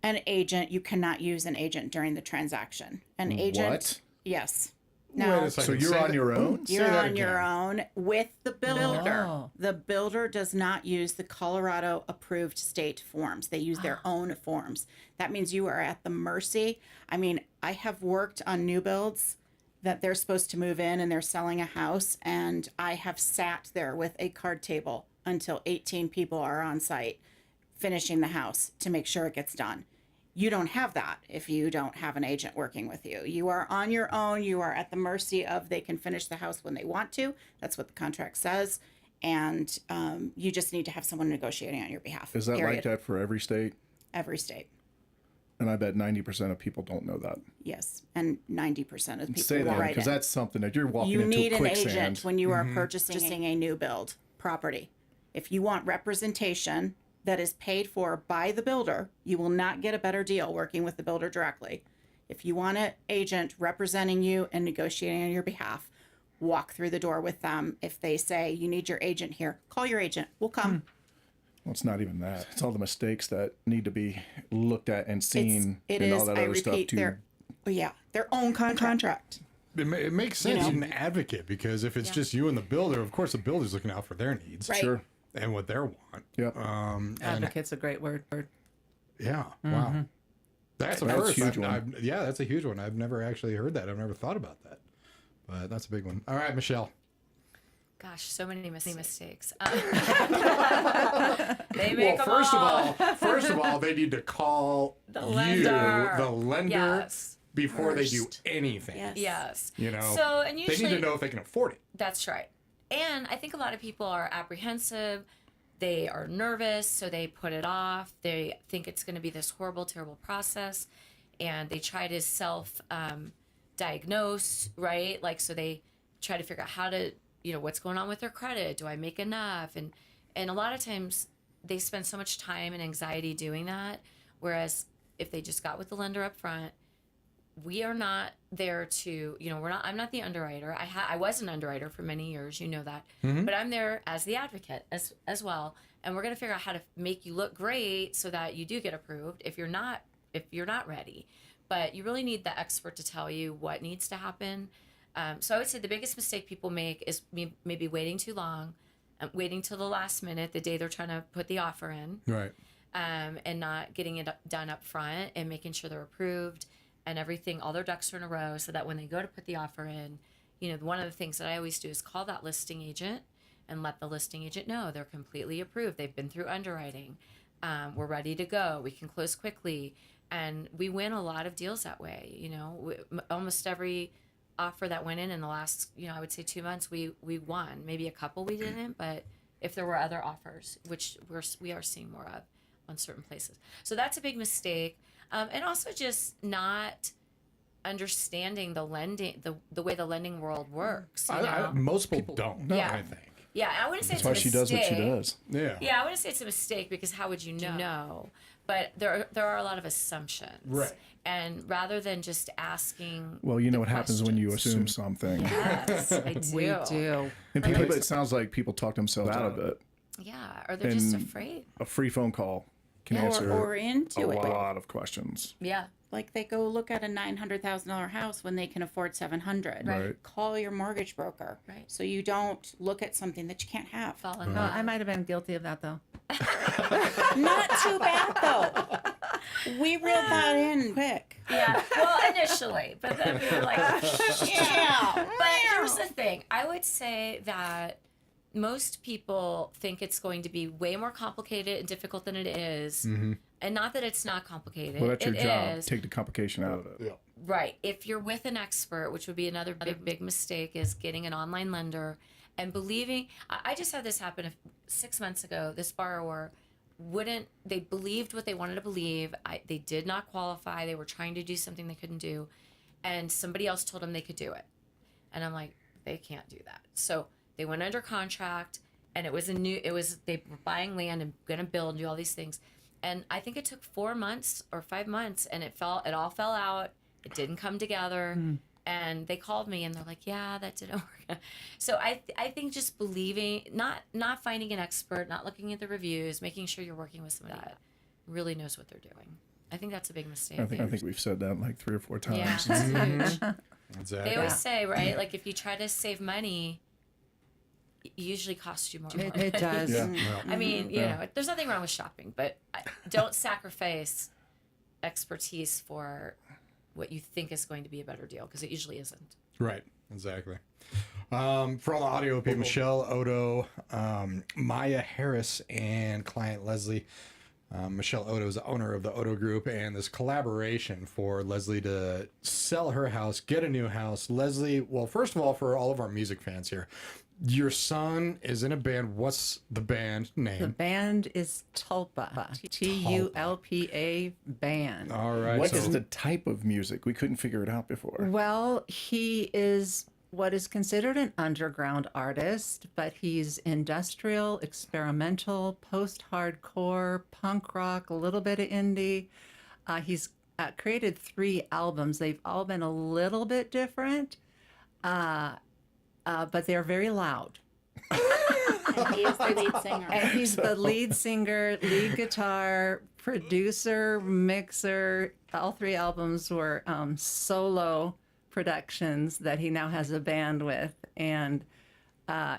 an agent, you cannot use an agent during the transaction. An agent, What? yes. Wait Now, a second. So you're Say on that- your own? Say you're that on your again. own with the builder. Oh. The builder does not use the Colorado approved state forms. They use their own forms. That means you are at the mercy. I mean, I have worked on new builds that they're supposed to move in and they're selling a house, and I have sat there with a card table until 18 people are on site finishing the house to make sure it gets done. You don't have that if you don't have an agent working with you. You are on your own. You are at the mercy of, they can finish the house when they want to. That's what the contract says. And you just need to have someone negotiating on your behalf. Is that period. like that for every state? Every state. And I bet 90% of people don't know that. Yes. And 90% of people Say will that write because it. that's something that you're walking You into need a an quicksand. agent when you are purchasing a new build property. If you want representation that is paid for by the builder, you will not get a better deal working with the builder directly. If you want an agent representing you and negotiating on your behalf, walk through the door with them. If they say you need your agent here, call your agent. We'll come. Well, it's not even that. It's all the mistakes that need to be looked at and seen It and is, all that I other stuff repeat, to there Oh, yeah, their own contract. It makes sense. You need an advocate, because if it's just you and the builder, of course the builder's looking out for their needs. Right. Sure. And what they want. Yeah. Advocate's a great word. Yeah. Wow. That's a That's a first. huge one. Yeah, that's a huge one. I've never actually heard that. I've never thought about that. But that's a big one. All right, Michelle. Gosh, so many mistakes. They make them First all. of all, they need to call The lender. the lender, Yes. before they do First. anything. Yes. Yes. You know, So, and usually they need to know if they can afford it. That's right. And I think a lot of people are apprehensive. They are nervous, so they put it off. They think it's going to be this horrible, terrible process, and they try to diagnose, right? Like, so they try to figure out how to, what's going on with their credit. Do I make enough? And a lot of times they spend so much time and anxiety doing that. Whereas if they just got with the lender up front, we are not there to, I'm not the underwriter. I was an underwriter for many years, that, but I'm there as the advocate as well. And we're going to figure out how to make you look great so that you do get approved if you're not ready. But you really need the expert to tell you what needs to happen. So I would say the biggest mistake people make is maybe waiting too long, waiting till the last minute, the day they're trying to put the offer in, Right. and not getting it done up front and making sure they're approved and everything, all their ducks are in a row, so that when they go to put the offer in, one of the things that I always do is call that listing agent and let the listing agent know they're completely approved. They've been through underwriting. We're ready to go. We can close quickly. And we win a lot of deals that way. Almost every offer that went in the last, I would say 2 months, we won. Maybe a couple we didn't, but if there were other offers, which we are seeing more of on certain places. So that's a big mistake. And also just not understanding the lending, the way the lending world works. Most people don't know, Yeah. I think. Yeah, I wouldn't say That's it's a why she mistake. does what she does. Yeah. Yeah, I wouldn't say it's a mistake, because how would you know? But there are a lot of assumptions. Right. And rather than just asking, Well, you know what happens when you questions. assume something. Yes, I do. We do. And people, it sounds like people talk themselves out of it. Yeah, or they're just And- afraid. A free phone call can Yeah. answer Or into a it. lot of questions. Yeah. Like they go look at a $900,000 house when they can afford $700,000. Right. Call your mortgage broker. Right. So you don't look at something that you can't have. Fall in Well, love. I might have been guilty of that, though. Not too bad though. We reeled that in quick. Yeah. Well, initially, but then we were like, Yeah. But here's the thing. I would say that most people think it's going to be way more complicated and difficult than it is. And not that it's not complicated. Well, that's your It job. is. Take the complication out of it. Yeah. Right. If you're with an expert, which would be another big mistake, is getting an online lender and believing. I just had this happen 6 months ago. This borrower they believed what they wanted to believe. They did not qualify. They were trying to do something they couldn't do. And somebody else told them they could do it. And I'm like, they can't do that. So they went under contract, and they were buying land and going to build and do all these things. And I think it took 4 months or 5 months, and it all fell out. It didn't come together. And they called me and they're like, yeah, that didn't work. So I think just believing, not finding an expert, not looking at the reviews, making sure you're working with somebody that really knows what they're doing. I think that's a big mistake. I think we've said that like 3 or 4 times. Yeah, it's huge. Exactly. They always say, right, like if you try to save money, it usually costs you more money. It does. Yeah. I mean, you know, there's nothing wrong with shopping, but don't sacrifice expertise for what you think is going to be a better deal, because it usually isn't. Right. Exactly. For all the audio people, Michelle Oddo, Maya Harris, and client Leslie. Michelle Oddo is the owner of the Oddo Group, and this collaboration for Leslie to sell her house, get a new house. Leslie, well, first of all, for all of our music fans here, your son is in a band. What's the band The name? band is Tulpa. Tulpa band. All right. What is the type of music? We couldn't figure it out before. Well, he is what is considered an underground artist, but he's industrial, experimental, post-hardcore, punk rock, a little bit of indie. He's created 3 albums. They've all been a little bit different, but they're very loud. And he is the lead singer. And he's the lead singer, lead guitar, producer, mixer. All 3 albums were solo productions that he now has a band with. And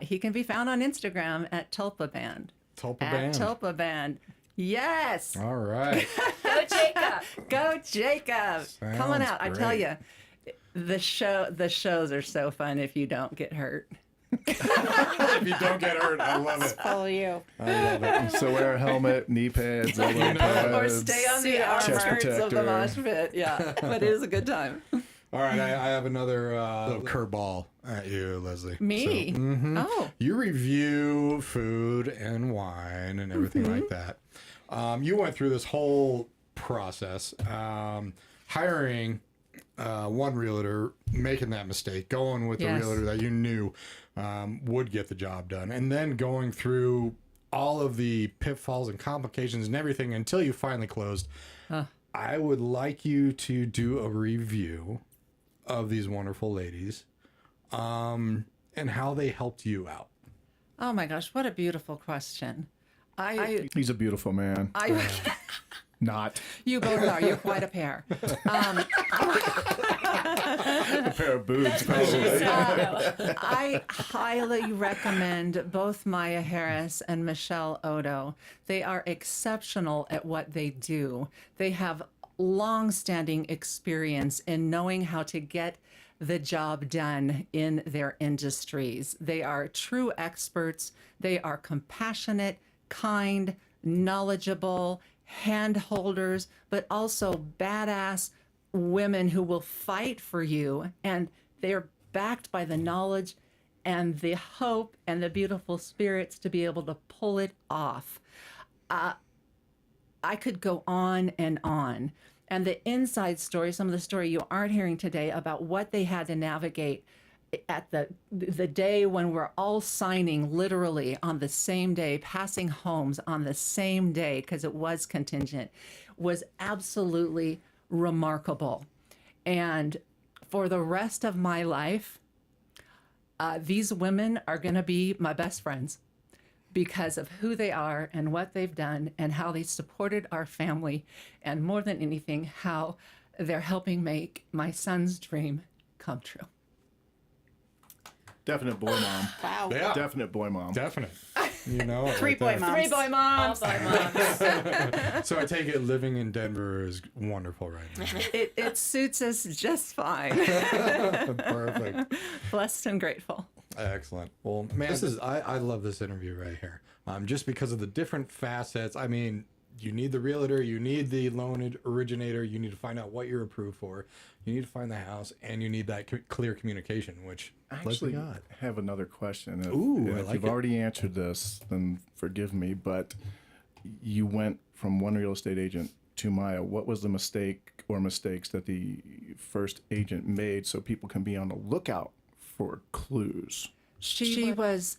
he can be found on Instagram at Tulpa Band. Tulpa At Band. Tulpa Band. Yes. All right. Go Jacob. Go Jacob. Come on Sounds out. I tell great. you, the shows are so fun if you don't get hurt. If you don't get hurt, I love it. Follow you. I love it. So wear a helmet, knee pads, elbow pads. Or stay on the chest outskirts of the protector. mosh pit. Yeah, but it is a good time. All right, I have another little curveball at you, Leslie. Me? Oh. You review food and wine and everything like that. You went through this whole process, hiring one realtor, making that mistake, going with the Yes. realtor that you knew would get the job done, and then going through all of the pitfalls and complications and everything until you finally closed. I would like you to do a review of these wonderful ladies and how they helped you out. Oh my gosh, what a beautiful question. He's a beautiful man. Not You both are. You're quite a pair. a pair of boobs, probably. I highly recommend both Maya Harris and Michelle Oddo. They are exceptional at what they do. They have long-standing experience in knowing how to get the job done in their industries. They are true experts. They are compassionate, kind, knowledgeable, hand holders, but also badass women who will fight for you. And they're backed by the knowledge and the hope and the beautiful spirits to be able to pull it off. I could go on and on. And the inside story, some of the story you aren't hearing today about what they had to navigate at the day when we're all signing literally on the same day, passing homes on the same day, because it was contingent, was absolutely remarkable. And for the rest of my life, these women are going to be my best friends because of who they are and what they've done and how they supported our family, and more than anything, how they're helping make my son's dream come true. Definite boy mom. Wow. Yeah, Definite boy mom. definite. You know, it 3 right boy there. moms. 3 boy moms. All by moms. So I take it living in Denver is wonderful right now. It suits us just fine. Perfect. Blessed and grateful. Excellent. Well, man, this is I love this interview right here. Just because of the different facets. I mean, you need the realtor, you need the loan originator, you need to find out what you're approved for, you need to find the house, and you need that clear communication, which Actually, Leslie got. I have another question. Ooh, I if like you've it. already answered this, then forgive me, but you went from one real estate agent to Maya. What was the mistake or mistakes that the first agent made so people can be on the lookout for clues? She was.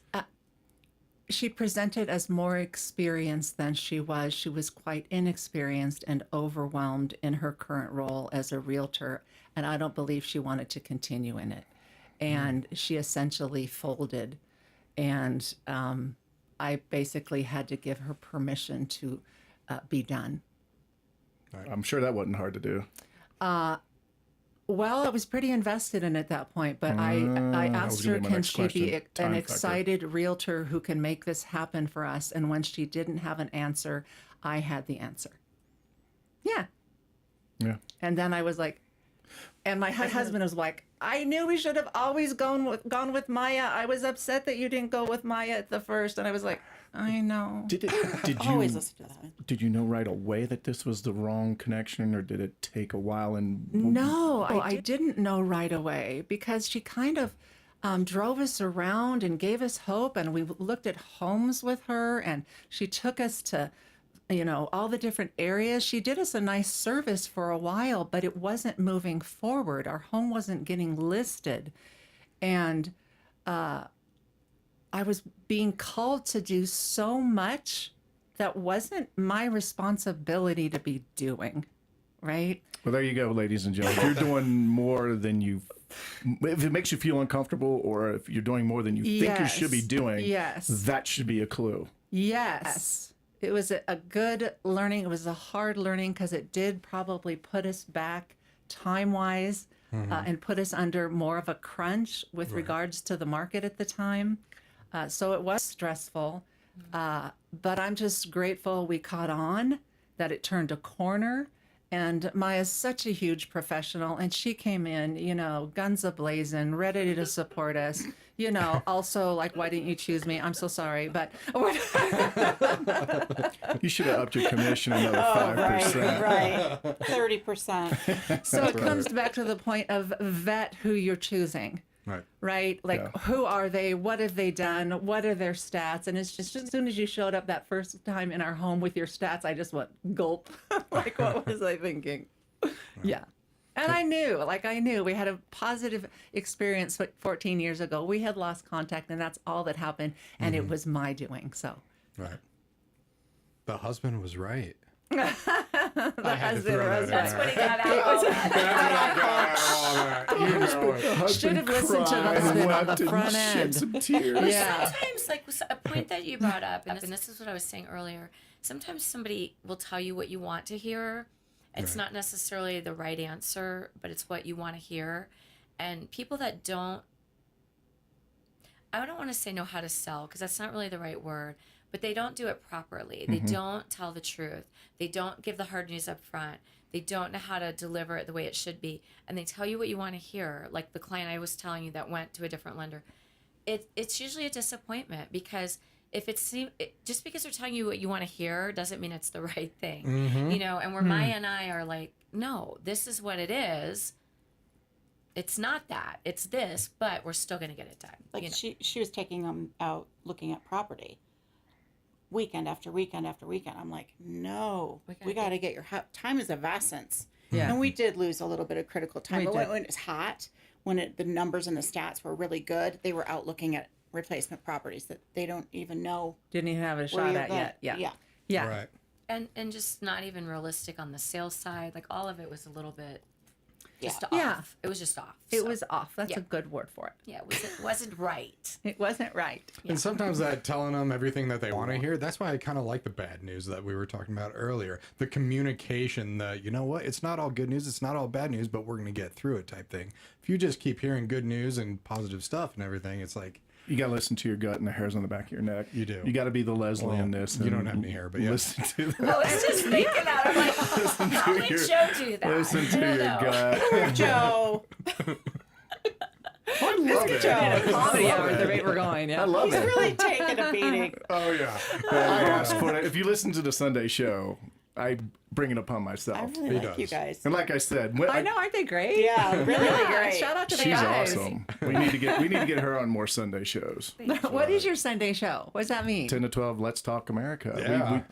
She presented as more experienced than she was. She was quite inexperienced and overwhelmed in her current role as a realtor, and I don't believe she wanted to continue in it. And she essentially folded, and I basically had to give her permission to be done. I'm sure that wasn't hard to do. Well, I was pretty invested in it at that point, but I asked gonna her, be my can next she be question. an Time factor. excited realtor who can make this happen for us? And when she didn't have an answer, I had the answer. Yeah. Yeah. And then I was like, and my husband was like, I knew we should have always gone with Maya. I was upset that you didn't go with Maya at the first. And I was like, I know. Did Always you listen to that. did you know right away that this was the wrong connection, or did it take a while? And No, I didn't know right away because she kind of drove us around and gave us hope. And we looked at homes with her, and she took us to, all the different areas. She did us a nice service for a while, but it wasn't moving forward. Our home wasn't getting listed. And I was being called to do so much that wasn't my responsibility to be doing, right? Well, there you go, ladies and gentlemen. If you're doing more than if it makes you feel uncomfortable, or if you're doing more than you think you should be doing, Yes. that should be a clue. Yes. it was a good learning. It was a hard learning because it did probably put us back time-wise and put us under more of a crunch with regards to the market at the time. So it was stressful, but I'm just grateful we caught on, that it turned a corner. And Maya's such a huge professional, and she came in, guns a-blazing, ready to support us. Also, like, why didn't you choose me? I'm so sorry, but You should have upped your commission another 5%. Right. 30%. so it comes back to the point of vet who you're choosing. Right? Like, who are they? What have they done? What are their stats? And it's just as soon as you showed up that first time in our home with your stats, I just went gulp. Like, what was I thinking? Yeah. And I knew we had a positive experience 14 years ago. We had lost contact, and that's all that happened. And it was my doing. So, Right. The husband was right. the husband was That's what he got out. Should have listened to the husband on the front end. Some tears. Yeah. Sometimes, like a point that you brought up, and this is what I was saying earlier, sometimes somebody will tell you what you want to hear. It's not necessarily the right answer, but it's what you want to hear. And people that don't, I don't want to say know how to sell, because that's not really the right word, but they don't do it properly. They don't tell the truth. They don't give the hard news up front. They don't know how to deliver it the way it should be. And they tell you what you want to hear. Like the client I was telling you that went to a different lender. It's usually a disappointment, because if just because they're telling you what you want to hear doesn't mean it's the right thing. And where Maya and I are like, no, this is what it is. It's not that. It's this, but we're still going to get it done. Like she was taking them out looking at property. Weekend after weekend after weekend. I'm like, no, we got to get your time is of essence. Yeah. And we did lose a little bit of critical time. We But did. when it's hot, when the numbers and the stats were really good, they were out looking at replacement properties that they don't even know. Didn't even have a where shot you're at going. yet. Yeah. Right. And just not even realistic on the sales side. Like all of it was a little bit just off. Yeah. It was just off. It So, was off. That's Yeah. a good word for it. Yeah, it wasn't right. It wasn't right. And sometimes that telling them everything that they want to hear, that's why I kind of like the bad news that we were talking about earlier. The communication, you know what, it's not all good news, it's not all bad news, but we're going to get through it type thing. If you just keep hearing good news and positive stuff and everything, it's like, You got to listen to your gut and the hairs on the back of your neck. You do. You got to be the Leslie in this. you and don't have any hair, but yeah. listen to that. I was just thinking that. I'm like, how did Joe do that? Listen to I don't your know. gut. Joe, I love it. Comedy hour at the rate we're going. Yeah. I love he's it. really taking a beating. Oh, yeah. I asked for it. If you listen to the Sunday show, I bring it upon myself. I really He like does. you guys. And like I said, I know, aren't they great? Yeah, really great. Shout out to the she's guys. awesome. We need to get her on more Sunday shows. What is your Sunday show? What does that mean? 10 to 12, Let's Talk America. Yeah.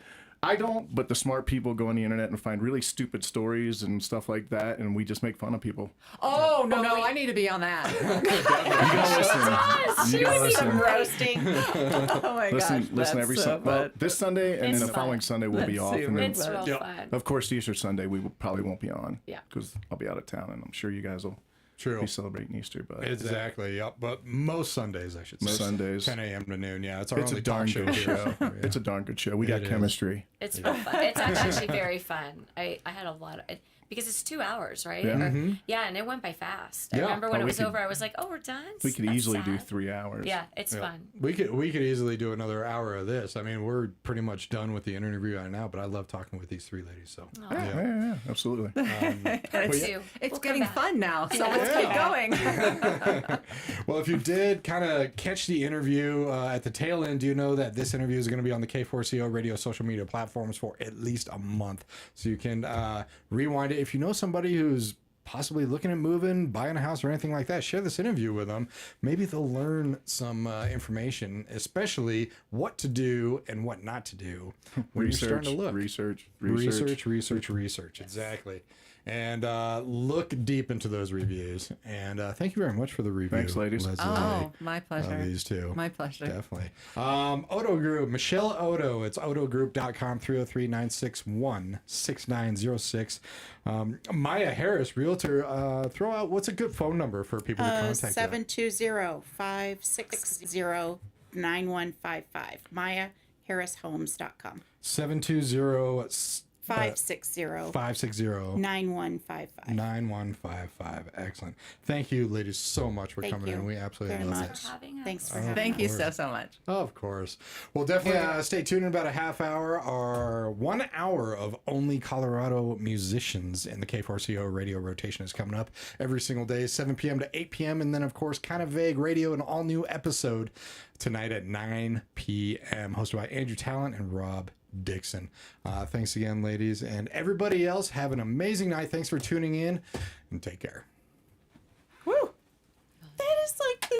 I don't, but the smart people go on the internet and find really stupid stories and stuff like that, and we just make fun of people. Oh, no, I need to be on that. You She gotta was listen. even roasting. Oh my Listen, gosh. listen every that's Sunday. so Well, fun. this Sunday and It's then the following fun. Sunday we'll be That's off. And super then, It's real fun. of course, Easter Sunday probably won't be on. Yeah. Because I'll be out of town, and I'm sure you guys will True. be celebrating Easter. But Exactly. Yep. But most Sundays, I should say. Most Sundays. 10 a.m. to noon. Yeah. It's our it's only a darn talk show good here. show. Yeah. It's a darn good show. We got It is. chemistry. It's real fun. It's actually very fun. I had a lot of because it's 2 hours, right? Yeah. Yeah, and it went by fast. I Yeah. remember when Oh, it we was could- over, I was like, "Oh, we're done." We could That's easily do sad. 3 hours. Yeah, it's Yeah. fun. We could easily do another hour of this. I mean, we're pretty much done with the interview right now, but I love talking with these three ladies. So Yeah, absolutely. It's you. It's We'll come getting back. fun now, so let's keep going. Well, if you did kind of catch the interview at the tail end, do you know that this interview is going to be on the K4CO Radio social media platforms for at least a month? So you can rewind it. If you know somebody who's possibly looking at moving, buying a house or anything like that, share this interview with them. Maybe they'll learn some information, especially what to do and what not to do when you're starting to look. Research. Exactly. And look deep into those reviews. And thank you very much for the review. Thanks, ladies. Leslie. Oh, my pleasure. These two. My pleasure. Definitely. Oddo Group, Michelle Oddo. It's oddogroup.com, 303-961-6906. Maya Harris, Realtor. Throw out, what's a good phone number for people to contact you? 720-560-9155. Maya harrishomes.com. 720 560 560 9155. 9155. Excellent. Thank you, ladies, so much for Thank coming you in. We absolutely very love much. it. For having us. Thanks for having Thank you us. so much. Of course. Well, definitely stay tuned in about a half hour. Our 1 hour of only Colorado musicians in the K4CO radio rotation is coming up every single day, 7 p.m. to 8 p.m. And then, of course, Kind of Vague Radio, an all new episode tonight at 9 p.m., hosted by Andrew Talent and Rob Dixon. Thanks again, ladies, and everybody else. Have an amazing night. Thanks for tuning in, and take care.